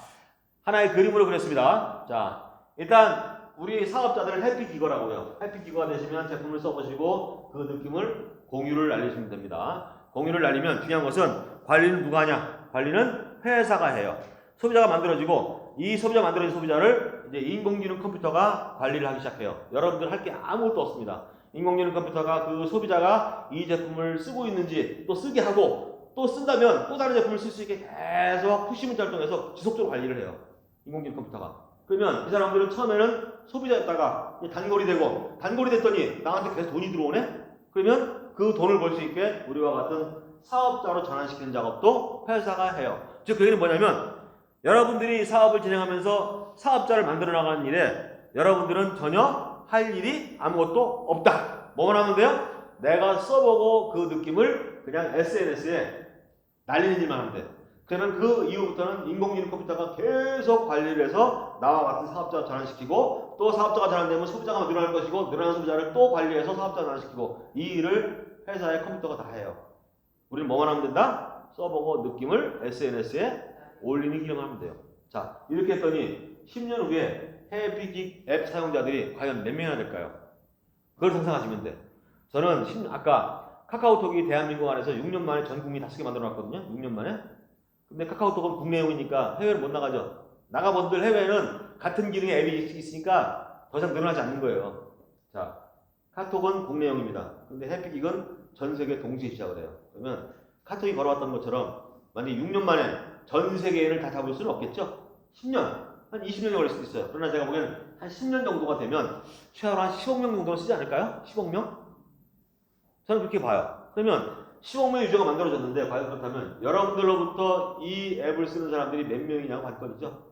하나의 그림으로 그렸습니다. 자, 일단 우리 사업자들을 해피기거라고요. 해피기거가 되시면 제품을 써보시고 그 느낌을 공유를 날리시면 됩니다. 공유를 날리면 중요한 것은 관리는 누가 하냐? 관리는 회사가 해요. 소비자가 만들어지고 이 소비자 만들어진 소비자를 이제 인공지능 컴퓨터가 관리를 하기 시작해요. 여러분들 할 게 아무것도 없습니다. 인공지능 컴퓨터가 그 소비자가 이 제품을 쓰고 있는지 또 쓰게 하고 또 쓴다면 또 다른 제품을 쓸 수 있게 계속 푸시 문자를 통해서 지속적으로 관리를 해요. 인공지능 컴퓨터가. 그러면 이 사람들은 처음에는 소비자였다가 단골이 되고 단골이 됐더니 나한테 계속 돈이 들어오네? 그러면 그 돈을 벌 수 있게 우리와 같은 사업자로 전환시키는 작업도 회사가 해요. 즉 그 얘기는 뭐냐면 여러분들이 사업을 진행하면서 사업자를 만들어 나가는 일에 여러분들은 전혀 할 일이 아무것도 없다. 뭐만 하면 돼요? 내가 써보고 그 느낌을 그냥 SNS에 날리는 일만 하면 돼. 저는 그 이후부터는 인공지능 컴퓨터가 계속 관리를 해서 나와 같은 사업자를 전환시키고 또 사업자가 전환되면 소비자가 늘어날 것이고 늘어난 소비자를 또 관리해서 사업자를 전환시키고 이 일을 회사의 컴퓨터가 다 해요. 우리는 뭐만 하면 된다? 써보고 느낌을 SNS에 올리는 기능을 하면 돼요. 자, 이렇게 했더니 10년 후에 해외픽 앱 사용자들이 과연 몇 명이나 될까요? 그걸 상상하시면 돼. 저는 아까 카카오톡이 대한민국 안에서 6년 만에 전 국민 다 쓰게 만들어놨거든요. 6년 만에. 근데 카카오톡은 국내용이니까 해외를 못 나가죠. 나가본들 해외는 같은 기능의 앱이 있으니까 더 이상 늘어나지 않는 거예요. 자, 카톡은 국내용입니다. 근데 해피킥은 전 세계 동시에 시작을 해요. 그러면 카톡이 걸어왔던 것처럼 만약에 6년 만에 전 세계인을 다 잡을 수는 없겠죠? 10년, 한 20년이 걸릴 수도 있어요. 그러나 제가 보기에는 한 10년 정도가 되면 최하로 한 10억 명 정도는 쓰지 않을까요? 10억 명? 저는 그렇게 봐요. 그러면 10억 명의 유저가 만들어졌는데 과연 그렇다면 여러분들로부터 이 앱을 쓰는 사람들이 몇 명이냐고 관건이죠.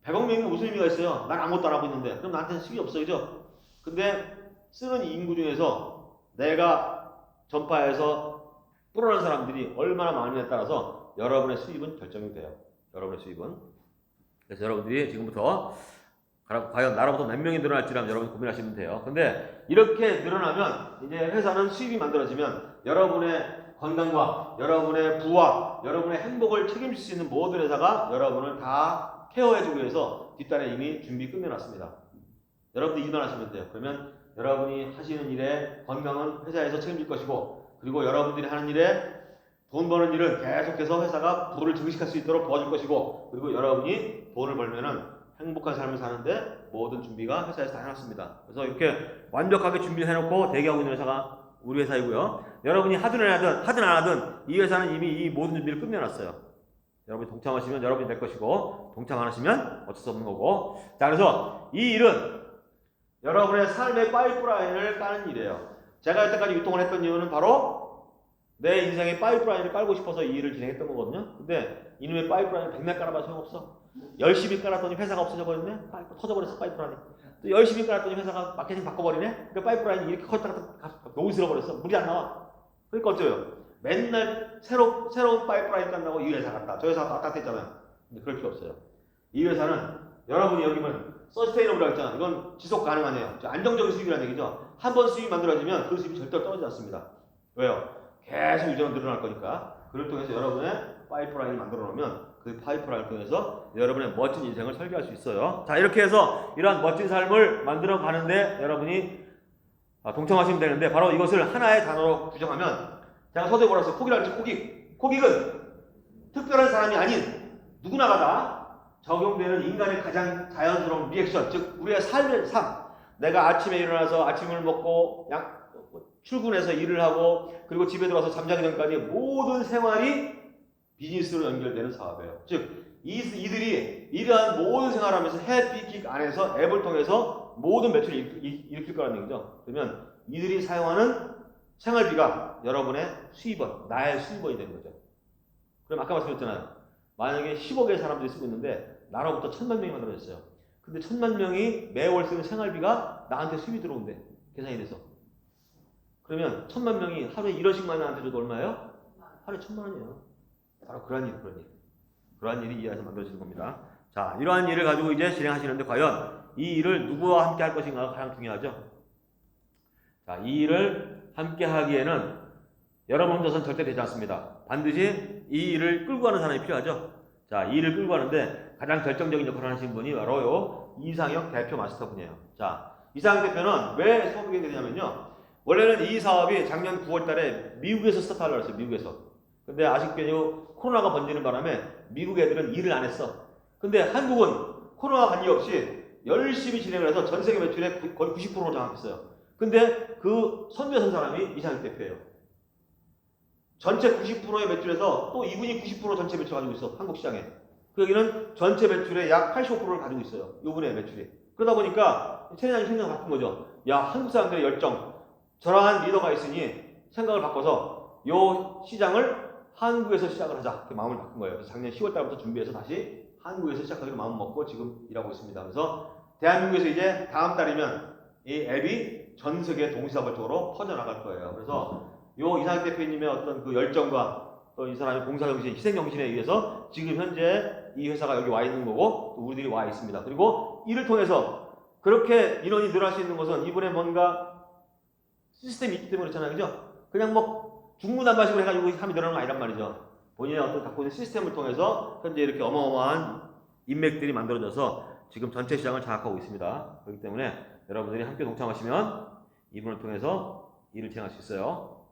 100억 명이면 무슨 의미가 있어요? 난 아무것도 안 하고 있는데 그럼 나한테는 수익이 없어, 그죠? 근데 쓰는 인구 중에서 내가 전파해서 불어난 사람들이 얼마나 많으냐에 따라서 여러분의 수입은 결정이 돼요. 여러분의 수입은. 그래서 여러분들이 지금부터 과연 나라부터 몇 명이 늘어날지라면 여러분이 고민하시면 돼요. 근데 이렇게 늘어나면 이제 회사는 수입이 만들어지면 여러분의 건강과 여러분의 부와 여러분의 행복을 책임질 수 있는 모든 회사가 여러분을 다 케어해주기 위해서 뒷단에 이미 준비 끝내놨습니다. 여러분들 일만 하시면 돼요. 그러면 여러분이 하시는 일에 건강은 회사에서 책임질 것이고 그리고 여러분들이 하는 일에 돈 버는 일은 계속해서 회사가 부를 증식할 수 있도록 도와줄 것이고 그리고 여러분이 돈을 벌면은 행복한 삶을 사는데 모든 준비가 회사에서 다 해놨습니다. 그래서 이렇게 완벽하게 준비를 해놓고 대기하고 있는 회사가 우리 회사이고요. 여러분이 하든 안 하든 이 회사는 이미 이 모든 준비를 끝내놨어요. 여러분이 동참하시면 여러분이 될 것이고 동참 안 하시면 어쩔 수 없는 거고. 자, 그래서 이 일은 여러분의 삶의 파이프라인을 까는 일이에요. 제가 여태까지 유통을 했던 이유는 바로 내 인생의 파이프라인을 깔고 싶어서 이 일을 진행했던 거거든요. 근데 이놈의 파이프라인을 100명 깔아봐도 소용없어. 열심히 깔았더니 회사가 없어져 버렸네. 터져버렸어, 파이프라인이. 또 열심히 깔았더니 회사가 마케팅 바꿔버리네. 그 파이프라인이 이렇게 컸다가 녹슬어 버렸어. 물이 안 나와. 그러니까 어쩌요? 맨날 새로운 파이프라인 깐다고 이 회사 갔다. 저 회사 왔다 갔다 했잖아요. 근데 그럴 필요 없어요. 이 회사는 여러분이 여기면 서스테이너블이라고 했잖아. 이건 지속 가능하네요. 안정적인 수익이라는 얘기죠. 한 번 수익이 만들어지면 그 수익이 절대 떨어지지 않습니다. 왜요? 계속 유저는 늘어날 거니까. 그걸 통해서 여러분의 파이프라인을 만들어 놓으면 그 파이프라인을 통해서 여러분의 멋진 인생을 설계할 수 있어요. 자, 이렇게 해서 이러한 멋진 삶을 만들어 가는데 여러분이 동참하시면 되는데 바로 이것을 하나의 단어로 규정하면 제가 서두에 뭐라 했어요? 콕이라 했죠. 콕익은 특별한 사람이 아닌 누구나가 다 적용되는 인간의 가장 자연스러운 리액션, 즉 우리의 삶의 삶. 내가 아침에 일어나서 아침을 먹고 출근해서 일을 하고 그리고 집에 들어와서 잠자기 전까지 모든 생활이 비즈니스로 연결되는 사업이에요. 즉 이들이 이러한 모든 생활을 하면서 해피킥 안에서 앱을 통해서 모든 매출을 일으킬 거라는 얘기죠. 그러면 이들이 사용하는 생활비가 여러분의 수입원, 나의 수입원이 되는 거죠. 그럼 아까 말씀드렸잖아요. 만약에 10억의 사람들이 쓰고 있는데 나로부터 1000만 명이 만들어졌어요. 근데 1000만 명이 매월 쓰는 생활비가 나한테 수입이 들어온대. 계산이 돼서. 그러면 1000만 명이 하루에 1원씩만 나한테 줘도 얼마예요? 하루에 1000만 원이에요. 바로 그러한 일이 이 안에서 만들어지는 겁니다. 자, 이러한 일을 가지고 이제 진행하시는데 과연 이 일을 누구와 함께 할 것인가가 가장 중요하죠. 자, 이 일을 함께 하기에는 여러분 혼자서는 절대 되지 않습니다. 반드시 이 일을 끌고 가는 사람이 필요하죠. 자, 이 일을 끌고 가는데 가장 결정적인 역할을 하시는 분이 바로 요 이상혁 대표 마스터분이에요. 자, 이상혁 대표는 왜 소개가 되냐면요. 원래는 이 사업이 작년 9월 달에 미국에서 스타트하려고 했어요. 미국에서. 근데 아쉽게도 코로나가 번지는 바람에 미국 애들은 일을 안 했어. 근데 한국은 코로나 관계 없이 열심히 진행을 해서 전 세계 매출의 거의 90%를 장악했어요. 근데 그 선두에 선 사람이 이상혁 대표예요. 전체 90%의 매출에서 또 이분이 90% 전체 매출 가지고 있어. 한국 시장에. 그 여기는 전체 매출의 약 85%를 가지고 있어요. 이분의 매출이. 그러다 보니까 체내장이 생각이 바뀐 거죠. 야, 한국 사람들의 열정. 저러한 리더가 있으니 생각을 바꿔서 요 시장을 한국에서 시작을 하자. 이렇게 마음을 바꾼 거예요. 그래서 작년 10월 달부터 준비해서 다시 한국에서 시작하기로 마음 먹고 지금 일하고 있습니다. 그래서 대한민국에서 이제 다음 달이면 이 앱이 전 세계 동시다발적으로 퍼져나갈 거예요. 그래서 요 이상혁 대표님의 어떤 그 열정과 또 이 사람의 봉사정신, 희생정신에 의해서 지금 현재 이 회사가 여기 와 있는 거고 또 우리들이 와 있습니다. 그리고 이를 통해서 그렇게 인원이 늘어날 수 있는 것은 이분의 뭔가 시스템이 있기 때문에 그렇잖아요. 그죠? 그냥 뭐 중구난방식으로 해가지고 함이 늘어나는 건 아니란 말이죠. 본인의 어떤 갖고 있는 시스템을 통해서 현재 이렇게 어마어마한 인맥들이 만들어져서 지금 전체 시장을 장악하고 있습니다. 그렇기 때문에 여러분들이 함께 동참하시면 이분을 통해서 일을 진행할 수 있어요.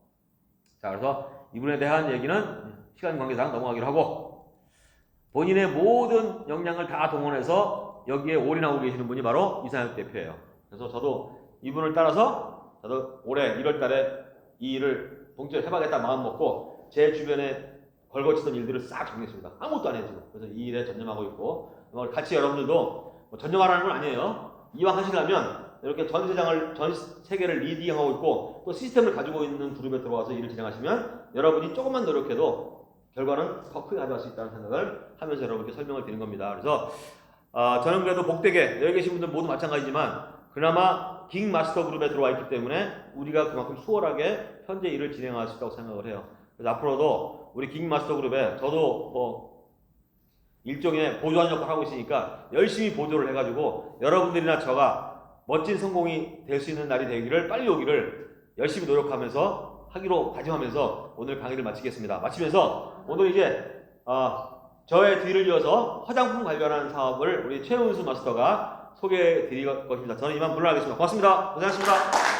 자, 그래서 이분에 대한 얘기는 시간 관계상 넘어가기로 하고, 본인의 모든 역량을 다 동원해서 여기에 올인하고 계시는 분이 바로 이상혁 대표예요. 그래서 저도 이분을 따라서 저도 올해 1월 달에 이 일을 동시에 해봐야겠다 마음 먹고 제 주변에 걸거치던 일들을 싹 정리했습니다. 아무것도 안 해요. 그래서 이 일에 전념하고 있고, 같이 여러분들도 뭐 전념하라는 건 아니에요. 이왕 하시려면 이렇게 전 세상을, 전 세계를 리딩하고 있고 또 시스템을 가지고 있는 그룹에 들어와서 일을 진행하시면 여러분이 조금만 노력해도 결과는 더 크게 가져갈 수 있다는 생각을 하면서 여러분께 설명을 드린 겁니다. 그래서 저는 그래도 복되게 여기 계신 분들 모두 마찬가지지만 그나마 긱마스터 그룹에 들어와 있기 때문에 우리가 그만큼 수월하게 현재 일을 진행할 수 있다고 생각을 해요. 그래서 앞으로도 우리 긱마스터 그룹에 저도 일종의 보조하는 역할을 하고 있으니까 열심히 보조를 해가지고 여러분들이나 저가 멋진 성공이 될 수 있는 날이 되기를, 빨리 오기를 열심히 노력하면서 하기로 다짐하면서 오늘 강의를 마치겠습니다. 마치면서 오늘 이제 저의 뒤를 이어서 화장품 관련한 사업을 우리 최은수 마스터가 소개해 드릴 것입니다. 저는 이만 물러나겠습니다. 고맙습니다. 고생하셨습니다.